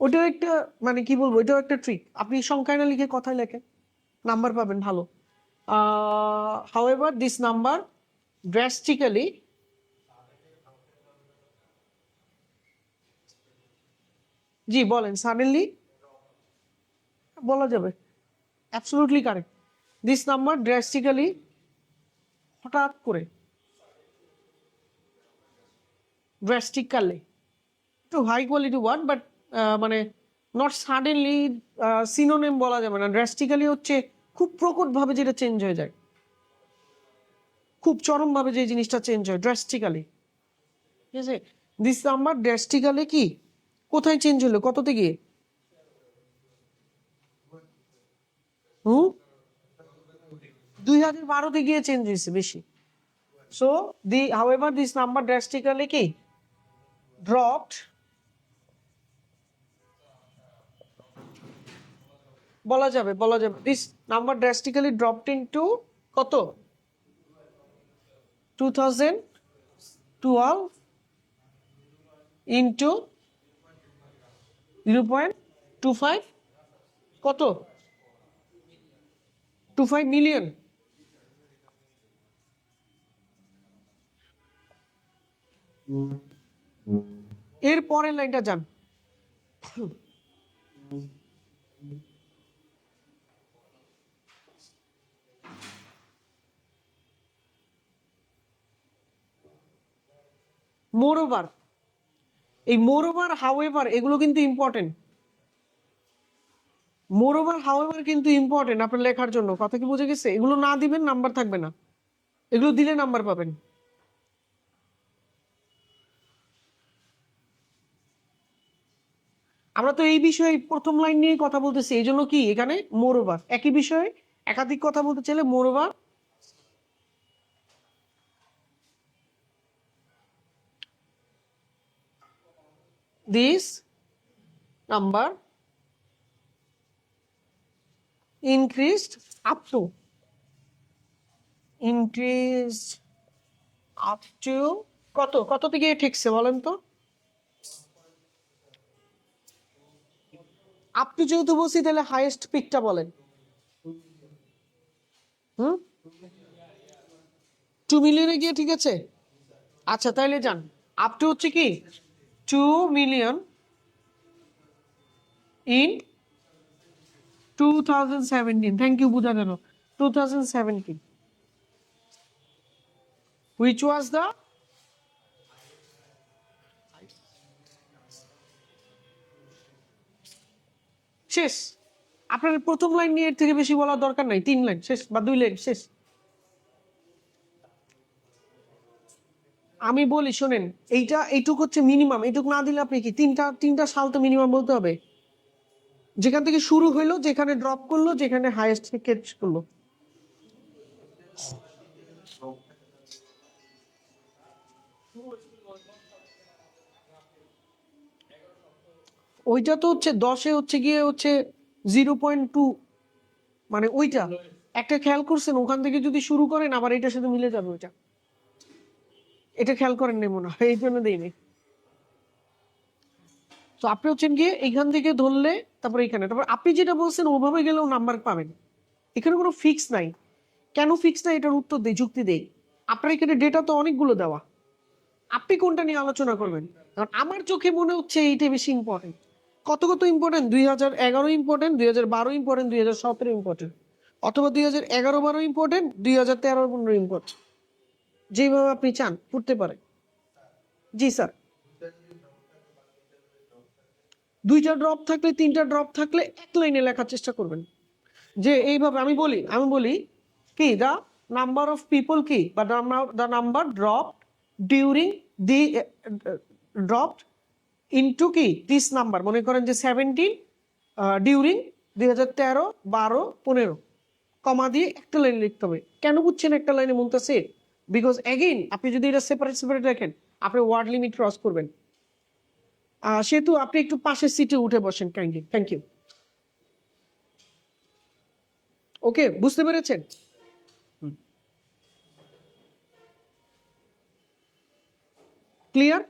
ওটাও একটা মানে কি বলবো, ওটাও একটা ট্রিক। আপনি সংখ্যায় না লিখে কথায় লেখেন, নাম্বার পাবেন ভালো। However, this number drastically জি বলেন, সাডেনলি বলা যাবে, absolutely correct. This number drastically হঠাৎ করে, ড্রাস্টিক্যালি একটু হাই কোয়ালিটি ওয়ার্ড, বাট মানে নট সাডেনলি, সিনোনিম বলা যাবে না। ড্রাস্টিক্যালি হচ্ছে খুব প্রকটভাবে যেটা চেঞ্জ হয়ে যায়, খুব চরমভাবে যে জিনিসটা চেঞ্জ হয়, ড্রাস্টিক্যালি, ঠিক আছে? দিস নাম্বার ড্রাস্টিক্যালি কি কোথায় চেঞ্জ হলো, কততে গিয়ে? হুম, 2012-তে গিয়ে চেঞ্জ হয়েছে বেশি। So however this number drastically কি dropped, বলা যাবে, বলা যাবে, this number drastically dropped into কত? 2012 into 0.25 কত? 25 মিলিয়ন। এর পরের লাইনটা যান। মোরওভার, এই মোরওভার হাউএভার এগুলো কিন্তু ইম্পর্টেন্ট। মোরওভার হাউএভার কিন্তু ইম্পর্টেন্ট আপনার লেখার জন্য, কথা কি বুঝে গেছে? এগুলো না দিবেন নাম্বার থাকবে না। এগুলো দিলে নাম্বার পাবেন। আমরা তো এই বিষয়ে প্রথম লাইন নিয়ে কথা বলতেছি, এই জন্য কি এখানে মোরওভার, একই বিষয়ে একাধিক কথা বলতে চাইলে moreover this number increased up to increased up to কত থেকে ঠিকছে বলেন তো? আপ টু যেহেতু বলছি তাহলে হাইয়েস্ট পিকটা বলেন। 2 মিলিয়নে গিয়ে ঠিক আছে। আচ্ছা তাইলে যান, আপ টু হচ্ছে কি 2 মিলিয়ন ইন 2017, থ্যাংক ইউ বুঝা গেল, 2017, which was the শেষ। আপনার প্রথম লাইন নিয়ে এর থেকে বেশি বলার দরকার নাই, 3 লাইন শেষ বা 2 লাইন শেষ। আমি বলি শোনেন, এইটুক হচ্ছে মিনিমাম, এইটুক না দিলে আপনি কি তিনটা সাল তো মিনিমাম বলতে হবে, যেখান থেকে শুরু হইলো, যেখানে ড্রপ করলো, যেখানে হাইয়েস্ট ক্যাচ করলো। ওইটা তো হচ্ছে 10-এ হচ্ছে গিয়ে হচ্ছে 0.2, মানে ওইটা একটা খেয়াল করছেন, ওখান থেকে যদি শুরু করেন আবার এটার সাথে মিলে যাবে ওইটা, এটা খেয়াল করেন নেই মনে হয়, এই জন্য দিইনি। তো আপনি হচ্ছেন গিয়ে এইখান থেকে ধরলে তারপর এইখানে, তারপর আপনি যেটা বলছেন ওভাবে গেলেও নাম্বার পাবেন, এখানে কোনো ফিক্স নাই। কেন ফিক্স নাই এটার উত্তর দেই, যুক্তি দেই। আপনার এখানে ডেটা তো অনেকগুলো দেওয়া, আপনি কোনটা নিয়ে আলোচনা করবেন? কারণ আমার চোখে মনে হচ্ছে এইটা বেশি ইম্পর্টেন্ট। কত ইম্পর্টেন্ট? 2011 ইম্পর্টেন্ট, 2012 ইম্পর্টেন্ট, 2017 ইম্পর্টেন্ট, অথবা 2011-12 ইম্পর্টেন্ট, 2013-15 ইম্পর্টেন্ট, যেভাবে আপনি চান পড়তে পারে। জি স্যার, 2টা ড্রপ থাকলে, 3টা ড্রপ থাকলে এক লাইনে লেখার চেষ্টা করবেন, যে এইভাবে আমি বলি কি দ্য নাম্বার অফ পিপল কি বা the number drop during the drop into কি দিস নাম্বার, মনে করেন যে 17 ডিউরিং 2013, 12, 15, কমা দিয়ে একটা লাইন লিখতে হবে। কেন বুঝছেন একটা লাইনে বলতেছে? বিকজ এগেইন আপনি যদি এটা সেপারেট রাখেন আপনি ওয়ার্ড লিমিট ক্রস করবেন। সেহেতু আপনি একটু পাশের সিটে উঠে বসেন কাইন্ডলি, থ্যাংক ইউ। ওকে, বুঝতে পেরেছেন? ক্লিয়ার?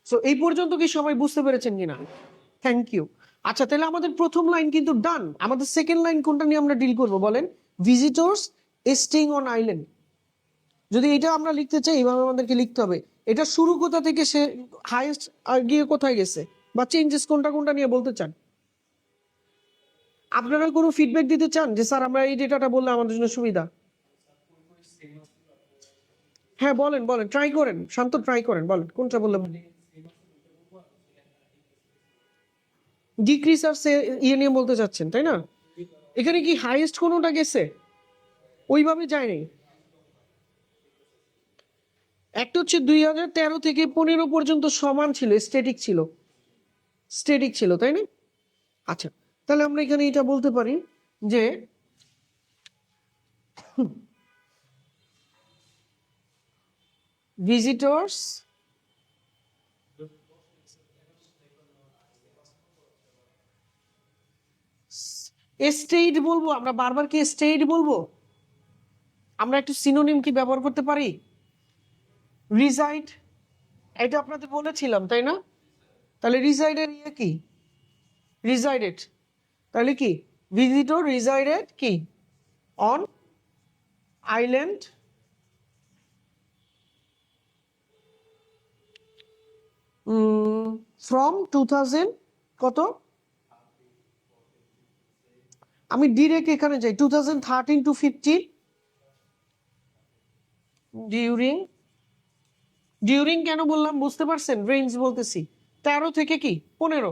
সো এই পর্যন্ত কি সবাই বুঝতে পেরেছেন কিনা? Thank you. আচ্ছা তাহলে আমাদের প্রথম লাইন কিন্তু ডান। আমাদের সেকেন্ড লাইন কোনটা নিয়ে আমরা ডিল করব বলেন? Visitors staying on island. যদি এটা আমরা লিখতে চাই এইভাবে আমাদেরকে লিখতে হবে, এটা শুরু কোথা থেকে সে হাইয়েস্ট গিয়ে কোথায় গেছে, বা চেঞ্জেস কোনটা নিয়ে বলতে চান? আপনারা কোনো ফিডব্যাক দিতে চান যে স্যার আমরা এই ডেটাটা বললে আমাদের জন্য সুবিধা? হ্যাঁ বলেন, ট্রাই করেন, শান্ত ট্রাই করেন, বলেন কোনটা বললে। ডিক্রিজ আর ইয়ে নিয়ে বলতে চাচ্ছেন তাই না? এখানে কি হাইয়েস্ট কোনোটা গেছে? ওইভাবে যায়নি। একটা হচ্ছে 2013 থেকে 15 পর্যন্ত সমান ছিল, স্ট্যাটিক ছিল তাই না? আচ্ছা তাহলে আমরা এখানে এটা বলতে পারি যে ভিজিটর্স স্টেট বলবো আমরা, বারবার কি স্টেট বলবো? আমরা একটু সিনোনিম কি ব্যবহার করতে পারি? রিজাইড, এটা আপনাদের বলেছিলাম তাই না? তাহলে রিজাইডের ইয়ে কি? রিজাইডেড, তাহলে কি ভিজিটর রিজাইডেড কি অন আইল্যান্ড ফ্রম 2000 কত, আমি ডিরেক্ট এখানে যাই 2013 to 15 ডিউরিং কেন বললাম বুঝতে পারছেন? রেঞ্জ বলতেছি 13 থেকে কি 15।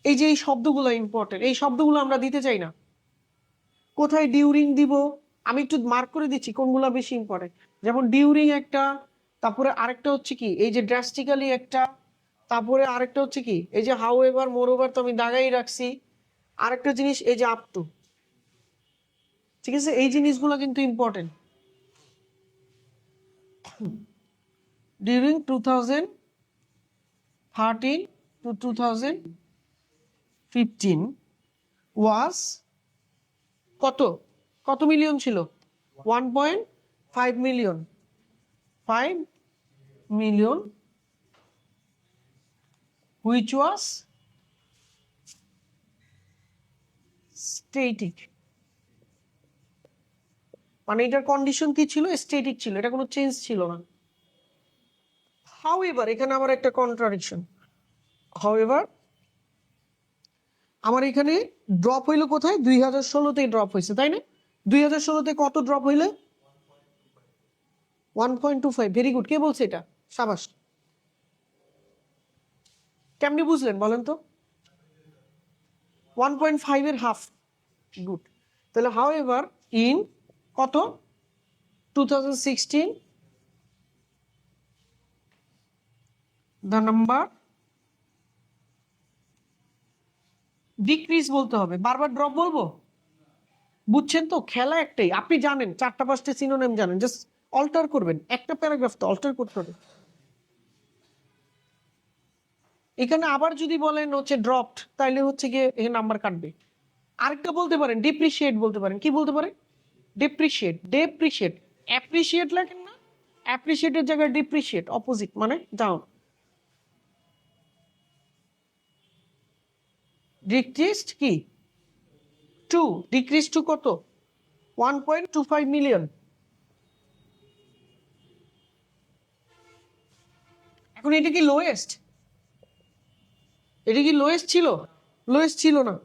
এই যে এই শব্দগুলো ইম্পর্টেন্ট, এই শব্দগুলো আমরা দিতে চাই না। কোথায় ডিউরিং দিব আমি একটু মার্ক করে দিচ্ছি কোনগুলো বেশি ইম্পর্টেন্ট। যেমন ডিউরিং একটা, তারপরে আরেকটা হচ্ছে কি এই যে ড্রাস্টিক্যালি একটা, তারপরে আরেকটা হচ্ছে কি এই যে হাউ এভার, মোর ওভার তো আমি দাগাই রাখছি। আরেকটা জিনিস এই যে আপ টু, ঠিক আছে, এই জিনিসগুলো কিন্তু ইম্পর্টেন্ট। ডিউরিং 2013 to 2015 ওয়াজ কত কত মিলিয়ন ছিল? 1.5 million, 5 million, which was static. মানে এটার কন্ডিশন কি ছিল? স্ট্যাটিক ছিল, এটা কোনো চেঞ্জ ছিল না। হাউএভার এখানে আবার একটা কন্ট্রাডিকশন। হাউএভার আমার এখানে ড্রপ হইলো কোথায়? 2016-তে ড্রপ হয়েছে, তাই না? 2016-তে কত ড্রপ হইলে? 1.25। Very good. কে বলছে এটা? সাবাস। কেমনি বুঝলেন বলেন তো? 1.5 এর হাফ। গুড। তাহলে হাউএভার ইন কত 2016 the number ডিক্রিজ বলতে হবে, বারবার ড্রপ বলবো? বুঝছেন তো? খেলা একটাই, আপনি জানেন 4টা 5টা সিনোনিম জানেন, জাস্ট অল্টার করবেন, একটা প্যারাগ্রাফ তো অল্টার করতে হবে। এখানে আবার যদি বলেন হচ্ছে ড্রপড, তাইলে হচ্ছে গিয়ে এখানে নাম্বার কাটবে। আরেকটা বলতে পারেন ডিপ্রিশিয়েট বলতে পারেন। কি বলতে পারেন? ডিপ্রিশিয়েট। ডেপ্রিশিয়েট, অ্যাপ্রিশিয়েট লেখেন না, অ্যাপ্রিশিয়েটের জায়গায় ডিপ্রিশিয়েট, অপোজিট মানে ডাউন। ডিক্রিজড কি 2, ডিক্রিজ টু কত? 1.25 মিলিয়ন। এখন এটা কি লোয়েস্ট? এটা কি লোয়েস্ট ছিল? লোয়েস্ট ছিল না।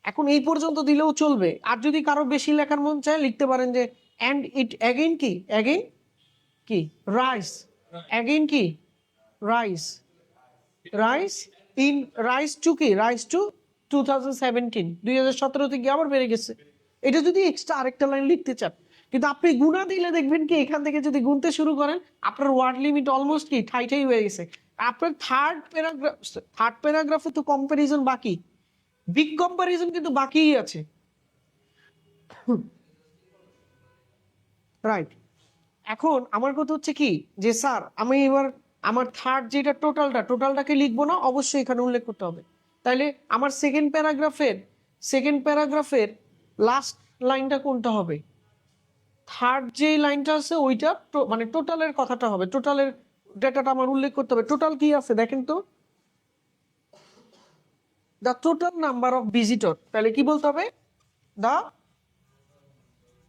এখন এই পর্যন্ত দিলেও চলবে, আর যদি কারো বেশি লেখার মন চায় লিখতে পারেন যে অ্যান্ড ইট অ্যাগেইন কি, অ্যাগেইন কি রাইস, অ্যাগেইন কি rise, rise in rise to কি, রাইস টু 2017, 2017-তে গিয়ে আবার বেড়ে গেছে। এটা যদি এক্সট্রা আরেকটা লাইন লিখতে চান, কিন্তু আপনি গুণা দিলে দেখবেন কি এখান থেকে যদি গুনতে শুরু করেন আপনার ওয়ার্ড লিমিট অলমোস্ট কি ঠাই ঠাই হয়ে গেছে। আপনার থার্ড প্যারাগ্রাফে তো কম্পারিজন বাকি, বিগ কম্পারিজন কিন্তু বাকিই আছে। রাইট। এখন আমার কথা হচ্ছে কি যে স্যার আমি এবার আমার থার্ড যেটা টোটালটাকে লিখবো না, অবশ্যই এখানে উল্লেখ করতে হবে। তাইলে আমার সেকেন্ড প্যারাগ্রাফের লাস্ট লাইনটা কোনটা হবে? থার্ড যে লাইনটা আছে ওইটা মানে টোটালের কথাটা হবে, টোটালের ডেটাটা আমার উল্লেখ করতে হবে। টোটাল কি আছে দেখেন তো, the total number of visitor. তাহলে কি বলতে হবে? দা,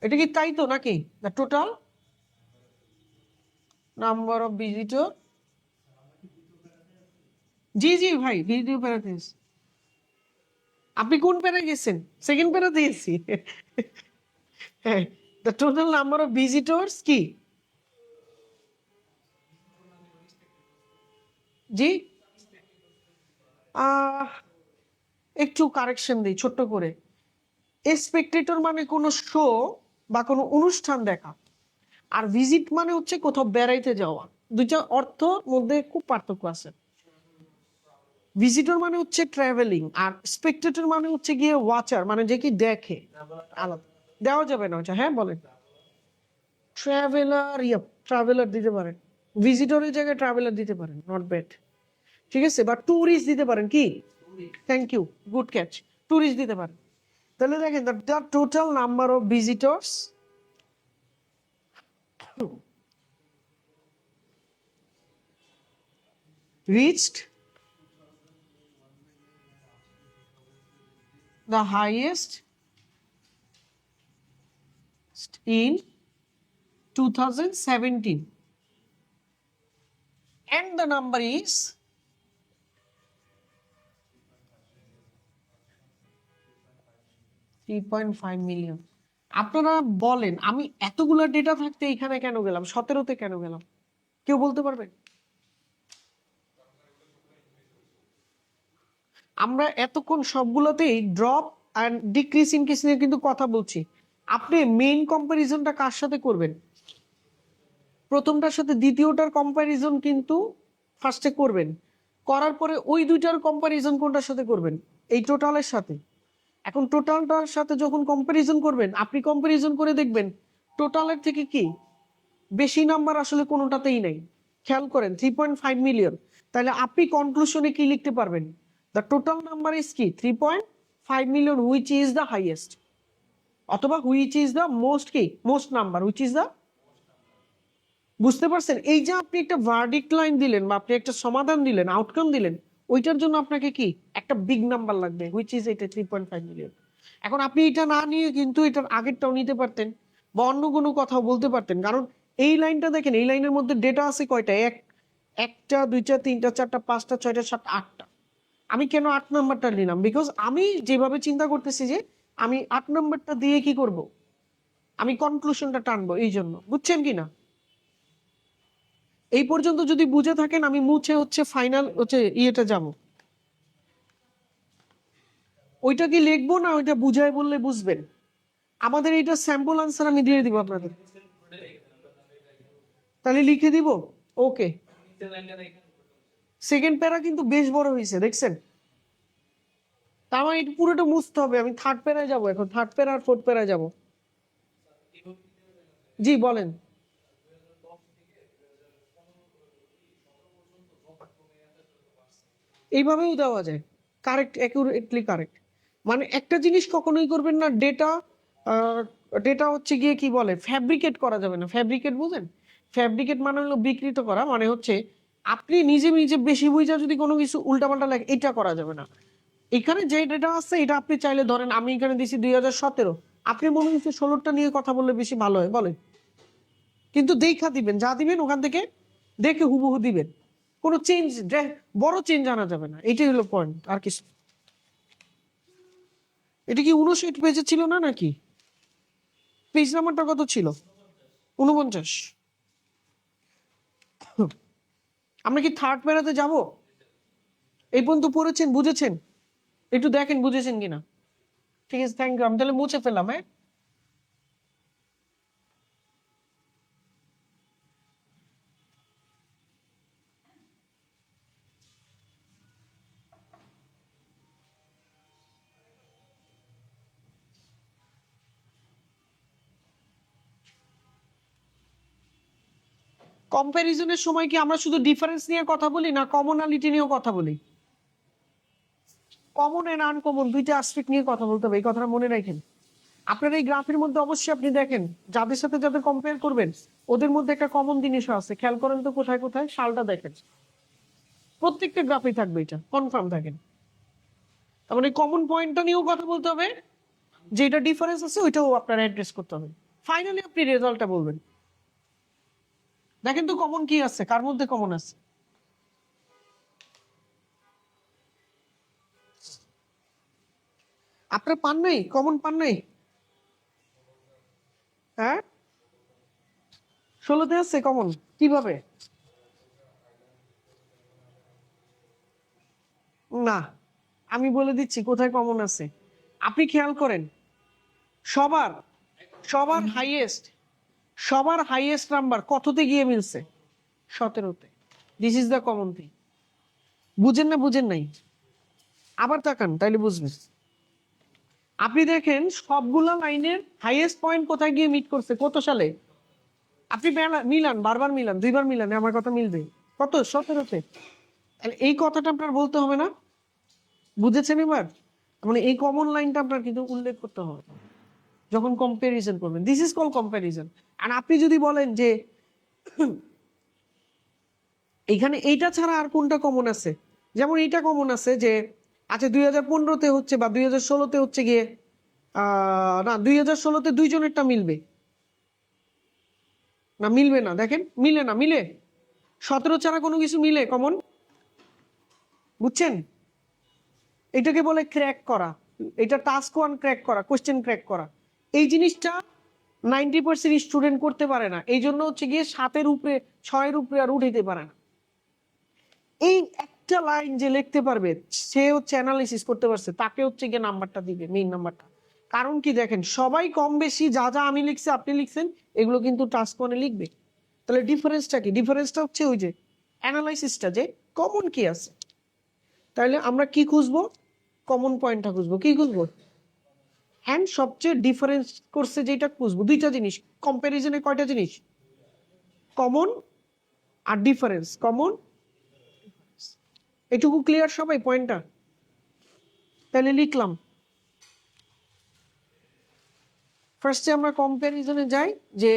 এটা কি তাই তো নাকি? The total number of visitor. জি জি ভাই, ভিডিও প্যারাতে গেছি। আপনি কোন প্যারা গেছেন? সেকেন্ড প্যারাতে গেছি। হ্যাঁ, the total number of visitors কি? জি, একটু কারেকশন দিই ছোট্ট করে। স্পেকটেটর মানে কোনো শো বা কোনো অনুষ্ঠান দেখা, আর ভিজিট মানে হচ্ছে কোথাও বেড়াইতে যাওয়া। দুইটা অর্থ মধ্যে খুব পার্থক্য আছে। ভিজিটর মানে হচ্ছে ট্রাভেলিং, আর স্পেকটেটর মানে হচ্ছে গিয়ে ওয়াচার, মানে যে কি দেখে। আলাদা দেওয়া যাবে না ওটা। হ্যাঁ বলেন। ট্রাভেলার, ইয়া ট্রাভেলার দিতে পারেন, ভিজিটরের জায়গায় ট্রাভেলার দিতে পারেন, নট ব্যাড। ঠিক আছে, বা ট্যুরিস্ট দিতে পারেন। কি? Thank you, good catch. Tourist দিতে পারেন। তাহলে দেখেন the total number of visitors reached the highest in 2017 and the number is 3.5 million. আপনারা বলেন আমি এতগুলো ডেটা থাকতে এখানে কেন গেলাম, 17-তে কেন গেলাম? কেউ বলতে পারবেন? আমরা এতক্ষণ সবগুলোতেই ড্রপ অ্যান্ড ডিক্রিজ ইনক্রিজ নিয়ে কিন্তু কথা বলছি। আপনি মেইন কম্প্যারিজনটা কার সাথে করবেন? প্রথমটার সাথে দ্বিতীয়টার কম্প্যারিজন কিন্তু ফার্স্টে করবেন, করার পরে ওই দুইটার কম্প্যারিজন কোনটার সাথে করবেন? এই টোটালের সাথে। এখন টোটালটার সাথে যখন কম্প্যারিজন করবেন, আপনি কম্প্যারিজন করে দেখবেন টোটালের থেকে কি বেশি নাম্বার আসলে কোনোটাতেই নেই। খেয়াল করেন 3.5 মিলিয়ন। তাহলে আপনি কনক্লুশনে কি লিখতে পারবেন? দ্য টোটাল নাম্বার ইজ কি 3.5 million, which is the highest, অথবা হুইচ ইজ দ্য মোস্ট কি most number, which is the. বুঝতে পারছেন? এই যে আপনি একটা ভার্ডিক্ট লাইন দিলেন বা আপনি একটা সমাধান দিলেন, আউটকাম দিলেন, ওইটার জন্য আপনাকে কি একটা বিগ নাম্বার লাগবে, হুইচ ইজ এটা 3.5 মিলিয়ন। এখন আপনি এটা না নিয়ে কিন্তু এটার আগেরটাও নিতে পারতেন বা অন্য কোনো কথাও বলতে পারতেন, কারণ এই লাইনটা দেখেন, এই লাইনের মধ্যে ডেটা আছে কয়টা? একটা, দুইটা, তিনটা, চারটা, পাঁচটা, ছয়টা, সাতটা, আটটা। আমি কেন 8 নাম্বারটা নিলাম? বিকজ আমি যেভাবে চিন্তা করতেছি যে আমি 8 নাম্বারটা দিয়ে কি করব, আমি কনক্লুশনটা টানবো, এই জন্য। বুঝছেন কি না? এই পর্যন্ত যদি বুঝে থাকেন, আমি মুছে হচ্ছে ফাইনাল হচ্ছে ইয়েটা যাব। ওইটা কি লিখবো না ওইটা বুঝায় বললে বুঝবেন? আমাদের এইটা স্যাম্পল আনসার আমি দিয়ে দিব আপনাদের, তাহলে লিখে দিব। ওকে, সেকেন্ড প্যারা কিন্তু বেশ বড় হয়েছে, দেখছেন? তার মানে এটা পুরোটা মুছতে হবে। আমি থার্ড প্যারায় যাবো এখন, থার্ড প্যারা আর ফোর্থ প্যারায় যাবো। জি বলেন। এইভাবেও দেওয়া যায়, কারেক্ট, অ্যাকুরেটলি কারেক্ট। মানে একটা জিনিস কখনোই করবেন না, ডেটা ডেটা হচ্ছে গিয়ে কি বলে, ফ্যাব্রিকেট করা যাবে না। ফ্যাব্রিকেট বুঝেন? ফ্যাব্রিকেট মানে হলো বিকৃত করা, মানে হচ্ছে আপনি নিজে নিজে বেশি বুঝা যদি কোনো কিছু উল্টাপাল্টা লাগে, এটা করা যাবে না। এখানে যে ডেটা আছে এটা আপনি চাইলে ধরেন, আমি এখানে দিছি 2017, আপনি মনে হচ্ছে 16টা নিয়ে কথা বললে বেশি ভালো হয়, বলেন? কিন্তু দেখা দিবেন, যা দিবেন ওখান থেকে দেখে হুবহু দিবেন, কোনো চেঞ্জ, বড় চেঞ্জ আনা যাবে না। এটাই হলো পয়েন্ট, আর কিছু। এটা কি 59 পেজে ছিল না নাকি? পেজ নাম্বারটা কত ছিল? 49। আমরা কি থার্ড প্যারাতে যাব? এই পর্যন্ত পড়েছেন, বুঝেছেন? একটু দেখেন বুঝেছেন কিনা। ঠিক আছে, থ্যাংক ইউ। আমি তাহলে মুছে ফেললাম, হ্যাঁ। কম্প্যারিজনের সময় কি আমরা শুধু ডিফারেন্স নিয়ে কথা বলি, না কমনালিটি নিয়েও কথা বলি? কমন এন্ড আনকমন দুইটা অ্যাসপেক্ট নিয়ে কথা বলতে হবে, এই কথাটা মনে রাখেন। আপনার এই গ্রাফের মধ্যে অবশ্যই আপনি দেখেন, যাদের সাথে যাদের কম্পেয়ার করবেন ওদের মধ্যে একটা কমন জিনিসও আছে। খেয়াল করেন তো কোথায় কোথায়, সালটা দেখেন। প্রত্যেকটা গ্রাফেই থাকবে, এটা কনফার্ম থাকেন। তার মানে কমন পয়েন্টটা নিয়েও কথা বলতে হবে, যেটা ডিফারেন্স আছে ওইটাও আপনার অ্যাড্রেস করতে হবে। ফাইনালি আপনি রেজাল্টটা বলবেন। দেখেন তো কমন কি আছে, কার মধ্যে কমন আছে। আপনার পান নাই, কমন পান নাই? হ্যাঁ, 16তে আছে কমন, কিভাবে? না, আমি বলে দিচ্ছি কোথায় কমন আছে। আপনি খেয়াল করেন, সবার সবার হাইয়েস্ট, সবার হাইয়েস্ট নাম্বার কততে গিয়ে মিলছে? 17তে। This is the common thing. বুঝেন না, বুঝেন নাই? আবার তাকান, তাইলে বুঝবেন। আপনি দেখেন সবগুলা লাইনের হাইয়েস্ট পয়েন্ট কোথায় গিয়ে মিট করছে, কত সালে? আপনি মিলান, বারবার মিলান, দুইবার মিলান, আমার কথা মিলবে। কত? 17তে। এই কথাটা আপনার বলতে হবে না? বুঝেছেন এবার? মানে এই কমন লাইনটা আপনার কিন্তু উল্লেখ করতে হবে যখন কম্পারিজন করবেন। This is call comparison. আর আপনি যদি বলেন যে এখানে এইটা ছাড়া আর কোনটা কমন আছে, যেমন এইটা কমন আছে যে আচ্ছা 2015তে হচ্ছে বা 2016তে হচ্ছে গিয়ে না 2016তে দুইজনেরটা মিলবে না, মিলবে না। দেখেন মিলে না, মিলে 17 ছাড়া কোনো কিছু মিলে কমন? বুঝছেন? এটাকে বলে ক্র্যাক করা। এটা টাস্ক 1 ক্র্যাক করা, কোশ্চেন ক্র্যাক করা। এই জিনিসটা 90% স্টুডেন্ট করতে পারে না, এই জন্য হচ্ছে গিয়ে 7-এর উপরে 6-এর উপরে আর উঠাইতে পারে না। এই একটা লাইন যে লিখতে পারবে সে হচ্ছে অ্যানালাইসিস করতে পারছে, তাকে হচ্ছে গিয়ে নাম্বারটা দিবে, মেইন নাম্বারটা। কারণ কি দেখেন, সবাই কম বেশি যা যা আমি লিখছি আপনি লিখছেন এগুলো কিন্তু টাস্ক ওয়ানে লিখবে। তাহলে ডিফারেন্সটা কি? ডিফারেন্সটা হচ্ছে ওই যে অ্যানালাইসিসটা, যে কমন কি আছে। তাহলে আমরা কি খুঁজবো? কমন পয়েন্টটা খুঁজবো। কি খুঁজবো? হ্যান্ড সবচেয়ে ডিফারেন্স করছে যেটা খুঁজবো। দুইটা জিনিস কম্প্যারিজনে, কয়টা জিনিস? কমন আর ডিফারেন্স। কমন, এটুকু ক্লিয়ার সবাই পয়েন্টটা? তাহলে লিখলাম, ফার্স্টে আমরা কম্প্যারিজনে যাই, যে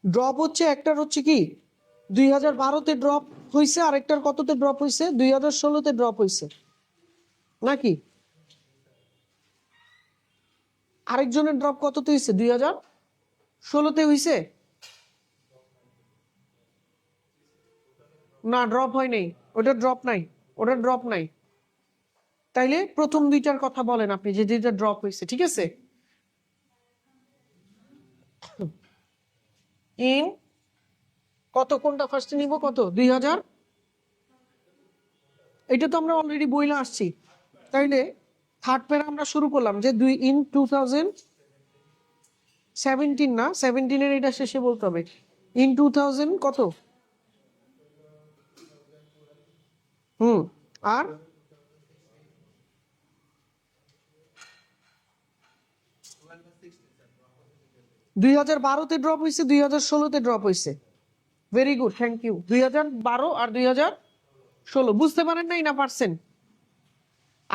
ড্রপ হচ্ছে একটার হচ্ছে কি 2012-তে ড্রপ হয়েছে, আরেকটার কততে ড্রপ হয়েছে? 2016-তে ড্রপ হয়েছে নাকি? আরেকজনের ড্রপ কততে হয়েছে? 2016-তে হয়েছে না? ড্রপ হয় নাই, ওটা ড্রপ নাই, ওটা ড্রপ নাই। তাইলে প্রথম দুইটার কথা বলেন আপনি, যে যেটা ড্রপ হয়েছে, ঠিক আছে? ইন কত, কোনটা ফার্স্টে নিব? কত? 2000, এটা তো আমরা অলরেডি বইলে আসছি। তাইলে থার্ড প্যারা আমরা শুরু করলাম যে ইন 2017, না 17-এর এটা শেষে বলতে হবে। ইন 2000 কত? আর 2012-তে ড্রপ হয়েছে, 2016-তে ড্রপ হয়েছে। Very good, thank you. 2012 আর 2016 বুঝতে পারেন নাই না পারছেন?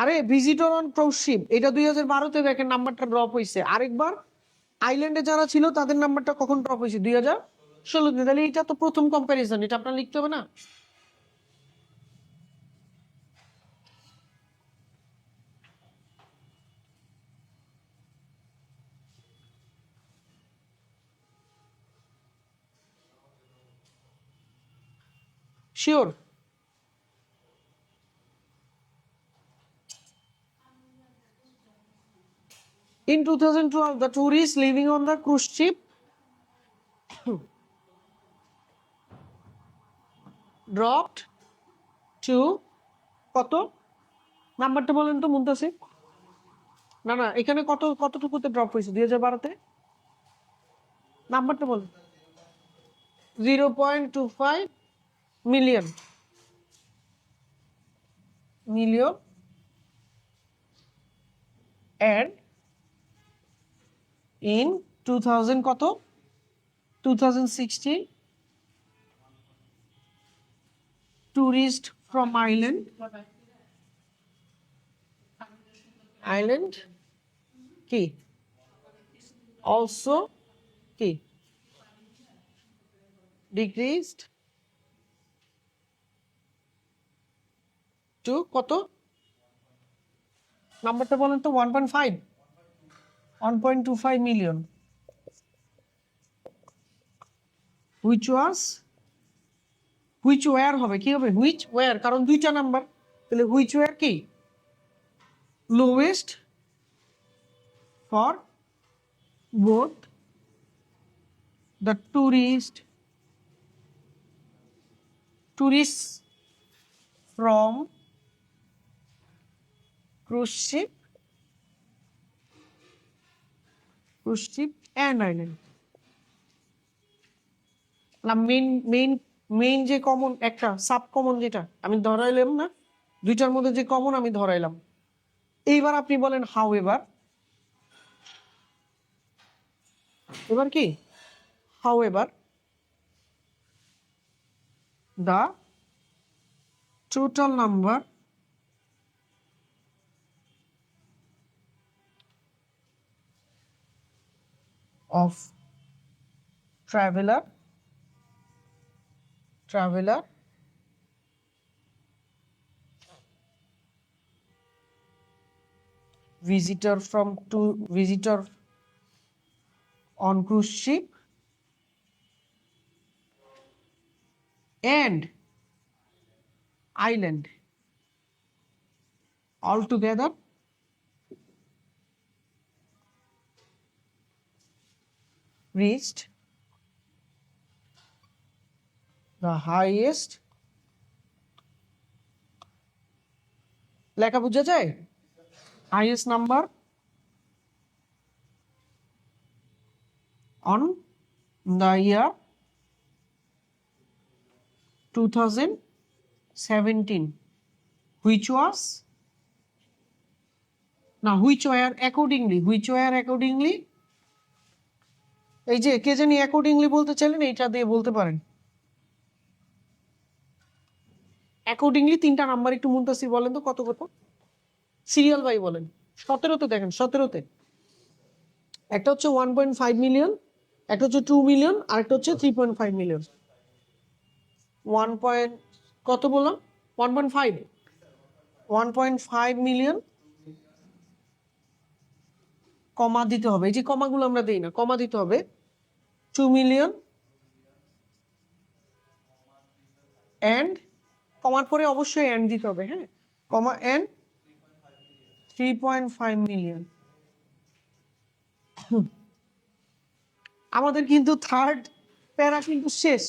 আরে ভিজিটর অন ক্রুজ শিপ, এটা 2012-তে দেখেন নাম্বারটা ড্রপ হয়েছে। আরেকবার আইল্যান্ডে যারা ছিল তাদের নাম্বারটা কখন ড্রপ হয়েছে? 2016-তে। তাহলে এটা তো প্রথম কম্প্যারিজন, এটা আপনার লিখতে হবে না? Sure? In 2012, the tourists living on the cruise ship dropped to কত? নাম্বারটা বলেন তো মুনতাসির। না না, এখানে কতটুকুতে ড্রপ হয়েছে 2012-তে? নাম্বারটা বলেন। 0.25 মিলিয়ন মিলিয়ন and in 2000 কত? 2016 tourist from island কি also কি decreased to কত? নাম্বারটা বলেন তো। 1.25 মিলিয়ন, which were হবে, কি হবে? which were, কারণ দুইটা নাম্বার। তাহলে which were কি lowest for both the tourists from cruise ship and island। Main main main যে কমন, একটা সাব কমন যেটা আমি ধরাইলাম না, দুইটার মধ্যে যে কমন আমি ধরাইলাম। এইবার আপনি বলেন হাউ এভার। এবার কি how ever the total number of traveler visitor on cruise ship and island all together reached the highest, লেখা বুঝা যায়, highest number on the year 2017, which was now which were accordingly এই যে কে জানি accordingly বলতে চাইলেন, এইটা দিয়ে বলতে পারেন। অ্যাকর্ডিংলি তিনটা নাম্বার একটু মুনতাসির বলেন তো কত কত, সিরিয়াল বাই বলেন। 17তে দেখেন, 17তে একটা হচ্ছে 1.5 মিলিয়ন, একটা হচ্ছে 2 মিলিয়ন, আর একটা হচ্ছে 3.5 মিলিয়ন। 1. কত বললাম? 1.5 1.5 মিলিয়ন কমা দিতে হবে, এই যে কমাগুলো আমরা দেই না, কমা দিতে হবে। 2 মিলিয়ন এন্ড কমার পরে অবশ্যই এন্ড দিতে হবে, হ্যাঁ, কমা এন্ড 3.5 মিলিয়ন। আমাদের কিন্তু থার্ড প্যারা কিন্তু শেষ,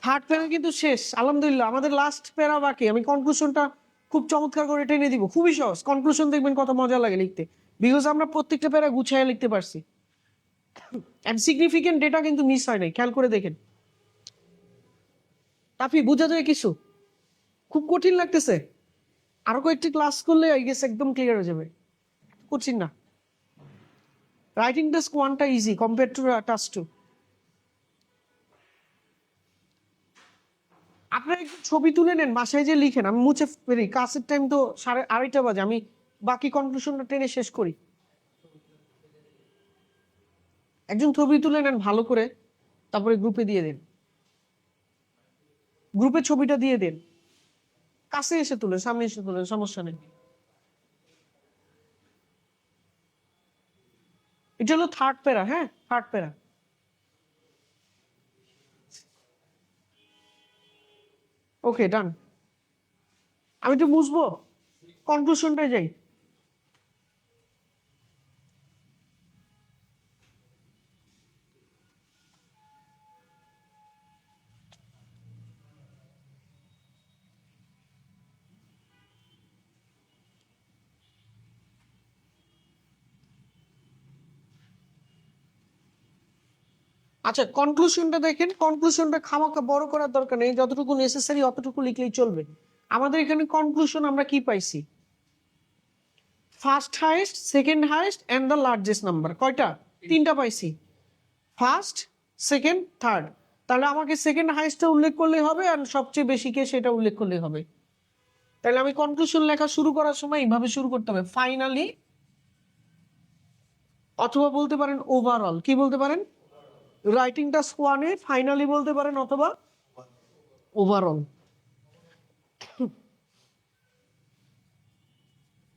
থার্ড প্যারা কিন্তু শেষ আলহামদুলিল্লাহ। আমাদের লাস্ট প্যারা বাকি। আমি কনক্লুশনটা খুব চমৎকার করে টেনে দিব, খুবই সহজ কনক্লুশন, দেখবেন কত মজা লাগে লিখতে, বিকজ আমরা প্রত্যেকটা প্যারা গুছিয়ে লিখতে পারছি এন্ড সিগনিফিকেন্ট ডেটা কিন্তু মিস হয় নাই, খেয়াল করে দেখেন। তাফি বোঝা যায় কিছু? খুব কঠিন লাগতেছে? আরো কয়েকটি ক্লাস করলে আই গেস একদম ক্লিয়ার হয়ে যাবে, কঠিন না। রাইটিং টাস্ক 1টা ইজি কম্পেয়ার টু টাস্ক 2। আপনারা একটু ছবি তুলে নেন, বাসায় যে লিখেন, আমি মুছে ফেরি, কাজের টাইম তো 2:30 বাজে, আমি বাকি কনক্লুশনটা টেনে শেষ করি। একজন ছবি তুলে নেন ভালো করে, তারপরে গ্রুপে দিয়ে দেন, গ্রুপে ছবিটা দিয়ে দেন, কাছে এসে তুলেন, সামনে এসে তুলেন, সমস্যা নেই। এটা হলো থার্ড প্যারা, হ্যাঁ, থার্ড প্যারা। ওকে ডান। আমি তো বুঝবো, কনক্লুশনটাই যাই। আচ্ছা কনক্লুশনটা দেখেন, কনক্লুশনটা খামাখা বড় করার দরকার নেই, যতটুকু নেসেসারি অতটুকু লিখলেই চলবে। আমাদের এখানে কনক্লুশন আমরা কি পাইছি? First highest, second highest and the largest number. কয়টা? 3টা পাইছি, ফার্স্ট, সেকেন্ড, থার্ড। তাহলে আমাকে সেকেন্ড হাইয়েস্টটা উল্লেখ করলেই হবে, আর সবচেয়ে বেশি কে সেটা উল্লেখ করলেই হবে। তাহলে আমি কনক্লুশন লেখা শুরু করার সময় এইভাবে শুরু করতে হবে, ফাইনালি, অথবা বলতে পারেন ওভারঅল। কি বলতে পারেন? রাইটিং টাস্ক 1-এ ফাইনালি বলতে পারেন, অথবা ওভারঅল।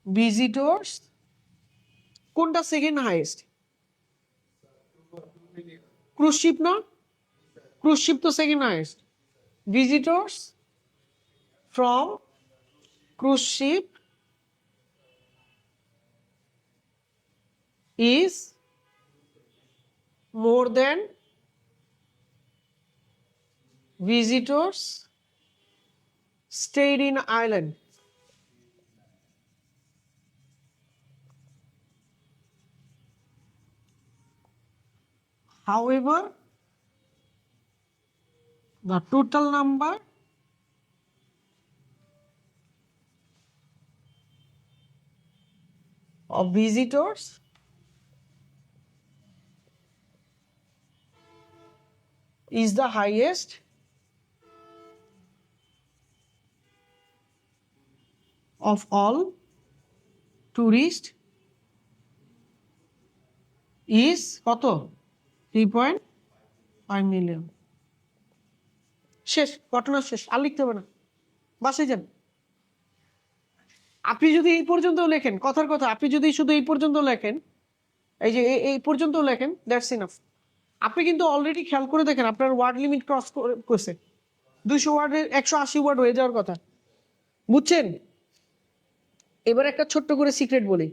ভিজিটর্স কোনটা সেকেন্ড হাইয়েস্ট? ক্রুজ শিপ না? ক্রুজ শিপ তো second highest. Visitors from cruise ship is more than visitors stayed in island. However, the total number of visitors is the highest of all tourists is কত? 3.5 million. শেষ, ঘটনা শেষ, আর লিখতে হবে না, বাসায় যান। আপনি যদি এই পর্যন্ত লেখেন, কথার কথা, আপনি যদি শুধু এই পর্যন্ত লেখেন, এই যে এই পর্যন্ত লেখেন, দ্যাটস ইনাফ। আপনি কিন্তু অলরেডি খেয়াল করে দেখেন আপনার ওয়ার্ড লিমিট ক্রস করছে, 200 ওয়ার্ডের 180 ওয়ার্ড হয়ে যাওয়ার কথা। বুঝছেন? এবার একটা ছোট্ট করে সিক্রেট বলি,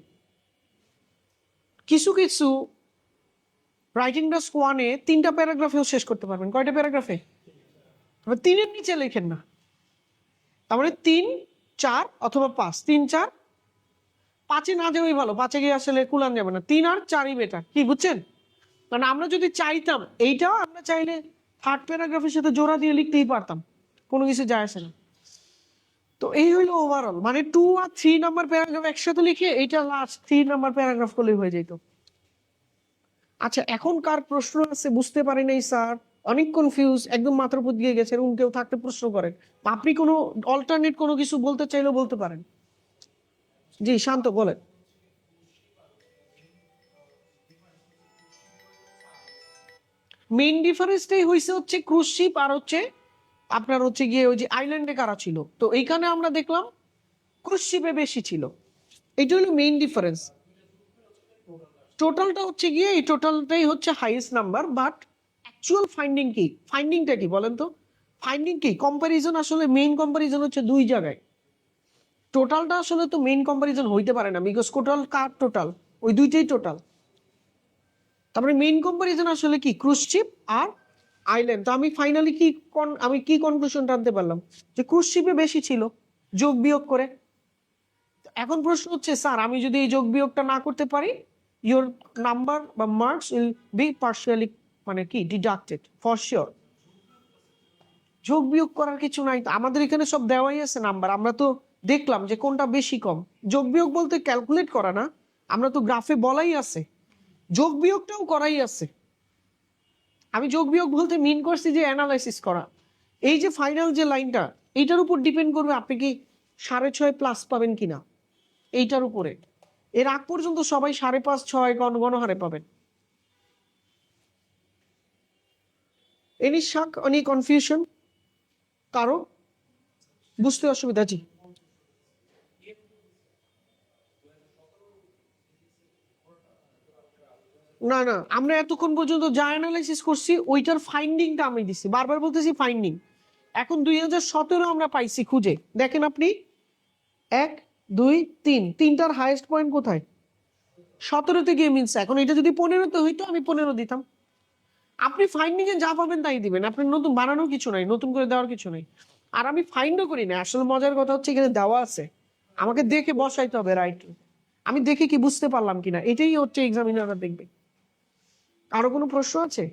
কিছু কিছু রাইটিং টাস্ক 1-এ 3টা প্যারাগ্রাফেও শেষ করতে পারবেন। কয়টা প্যারাগ্রাফে? 3-এর নিচে লেখেন না। তার মানে 3, 4 অথবা 5, 3, 4, 5-এ না যাওয়াই ভালো, 5-এ গিয়ে আসলে কুলান যাবে না, 3 আর 4ই বেটার। কি বুঝছেন? কারণ আমরা যদি চাইতাম, এইটাও আমরা চাইলে থার্ড প্যারাগ্রাফের সাথে জোড়া দিয়ে লিখতেই পারতাম, কোনো কিছু যায় আসে না। তো এই হইলো ওভারঅল, মানে 2 আর 3 নাম্বার প্যারাগ্রাফ একসাথে লিখে এইটা লাস্ট 3 নাম্বার প্যারাগ্রাফ করলেই হয়ে যেত। আচ্ছা, এখন কার প্রশ্ন আছে বুঝতে পারি নাই স্যার, অনেক কনফিউজ, একদম মাথার উপর দিয়ে গেছে, এরকম কেউ থাকতে প্রশ্ন করেন। আপনি কোনো অল্টারনেট কোনো কিছু বলতে চাইলেও বলতে পারেন। জি শান্ত, বলেন। মেইন ডিফারেন্সটাই হয়েছে হচ্ছে ক্রুজ শিপ আর হচ্ছে আপনার হচ্ছে গিয়ে ওই যে আইল্যান্ডে কারা ছিল, তো এইখানে আমরা দেখলাম ক্রুজ শিপে বেশি ছিল, এটা হলো মেইন ডিফারেন্স। টোটালটা হচ্ছে গিয়ে এই টোটালটাই হচ্ছে highest number, but actual finding কি, ফাইন্ডিংটা কি বলেন তো? ফাইন্ডিং কি? কম্পারিজন, আসলে মেইন কম্পারিজন হচ্ছে দুই জায়গায়। টোটালটা আসলে তো মেইন কম্পারিজন হইতে পারে না, বিকজ টোটাল কার টোটাল, ওই দুইটাই টোটাল। তারপরে মেইন কম্পারিজন আসলে কি, ক্রুজ শিপ আর আইল্যান্ড। তো আমি ফাইনালি কি আমি কি কনক্লুশন টানতে পারলাম, যে ক্রুজ শিপে বেশি ছিল যোগ বিয়োগ করে। এখন প্রশ্ন হচ্ছে স্যার, আমি যদি এই যোগ বিয়োগটা না করতে পারি, ইওর নাম্বার বা মার্কস উইল বি পার্শিয়ালি মানে কি ডিডাক্টেড ফর শিওর। যোগ বিয়োগ করার কিছু নাই তো, আমাদের এখানে সব দেওয়াই আছে নাম্বার, আমরা তো দেখলাম যে কোনটা বেশি কম। যোগ বিয়োগ বলতে ক্যালকুলেট করা না, আমরা তো গ্রাফে বলাই আছে, যোগ বিয়োগটাও করাই আছে। আমি যোগ বিয়োগ বলতে মিন করছি যে অ্যানালাইসিস করা। এই যে ফাইনাল যে লাইনটা, এইটার উপর ডিপেন্ড করবে আপনি কি 6.5 প্লাস পাবেন কিনা, এইটার উপরে। এর আগ পর্যন্ত সবাই 5.5, 6 গণহারে পাবেন। এনি শাক, এনি কনফিউশন কারো বুঝতে অসুবিধা? জি না না, আমরা এতক্ষণ পর্যন্ত যা অ্যানালাইসিস করছি ওইটার ফাইন্ডিংটা আমি দিছি, বারবার বলতেছি ফাইন্ডিং। এখন 2017 আমরা পাইছি খুঁজে, দেখেন আপনি 1, 2, 3, তিনটার হাইয়েস্ট পয়েন্ট কোথায়? 17-তে গিয়ে মিলছে। এখন এটা যদি 15-তে হইতো আমি 15 দিতাম। আপনি ফাইন্ডিং এ যা পাবেন তাই দিবেন, আপনার নতুন বানানোর কিছু নাই, নতুন করে দেওয়ার কিছু নাই। আর আমি ফাইন্ডও করি না, আসলে মজার কথা হচ্ছে এখানে দেওয়া আছে, আমাকে দেখে বসাইতে হবে রাইট। আমি দেখে কি বুঝতে পারলাম কিনা, এটাই হচ্ছে এক্সামিনাররা দেখবে। আরো কোনো প্রশ্ন আছে?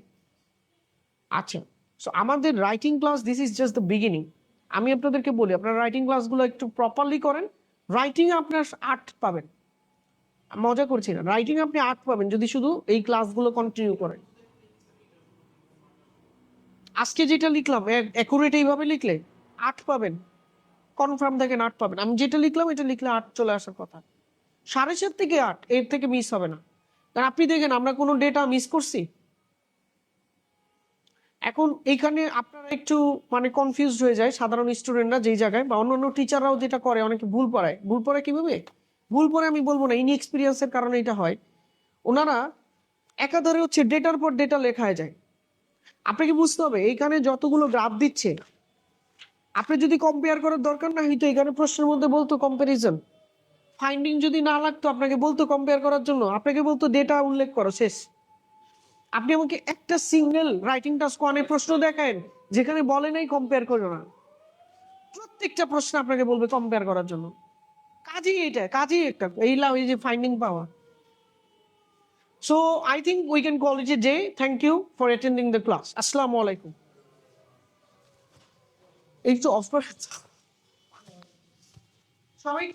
আচ্ছা, সো আমাদের writing class, this is just the beginning. আমি আপনাদেরকে বলি, আপনারা রাইটিং ক্লাসগুলো একটু প্রপারলি করেন, রাইটিং আপনার 8 পাবেন। মজা করছি না, রাইটিং আপনি 8 পাবেন যদি শুধু এই ক্লাসগুলো কন্টিনিউ করেন। আজকে যেটা লিখলাম অ্যাকুরেট এইভাবে লিখলে 8 পাবেন, কনফার্ম দেখেন 8 পাবেন। আমি যেটা লিখলাম এটা লিখলে 8 চলে আসার কথা। 7.5 থেকে 8, এর থেকে মিস হবে না। কারণ আপনি দেখেন আমরা কোনো ডেটা মিস করছি। এখন এইখানে আপনারা একটু মানে কনফিউজড হয়ে যায় সাধারণ স্টুডেন্টরা যেই জায়গায়, বা অন্যান্য টিচাররাও যেটা করে, অনেকে ভুল পড়ায়। ভুল পড়ায় কিভাবে? ভুল পড়ে আমি বলবো না, ইনএক্সপিরিয়েন্সের কারণে এটা হয়। ওনারা একাধারে হচ্ছে ডেটার পর ডেটা লেখায় যায়। আপনাকে বুঝতে হবে এইখানে যতগুলো গ্রাফ দিচ্ছে, আপনি যদি কম্পেয়ার করার দরকার না হইতো, এখানে প্রশ্নের মধ্যে বলতো কম্পারিজন। ফাইন্ডিং যদি না লাগতো আপনাকে বলতো কম্পেয়ার করার জন্য, আপনাকে বলতো ডেটা উল্লেখ করো, শেষ। আপনি আমাকে একটা সিঙ্গেল রাইটিং টাস্ক 1 প্রশ্ন দেখান যেখানে বলে নাই কম্পেয়ার করো না, প্রত্যেকটা প্রশ্ন আপনাকে বলবে কম্পেয়ার করার জন্য। কাজই এটা, কাজই একটা এই যে ফাইন্ডিং পাওয়া। So I think we can call it a day. Thank you for attending the class. আসসালামু আলাইকুম। এই তো অফার সবাই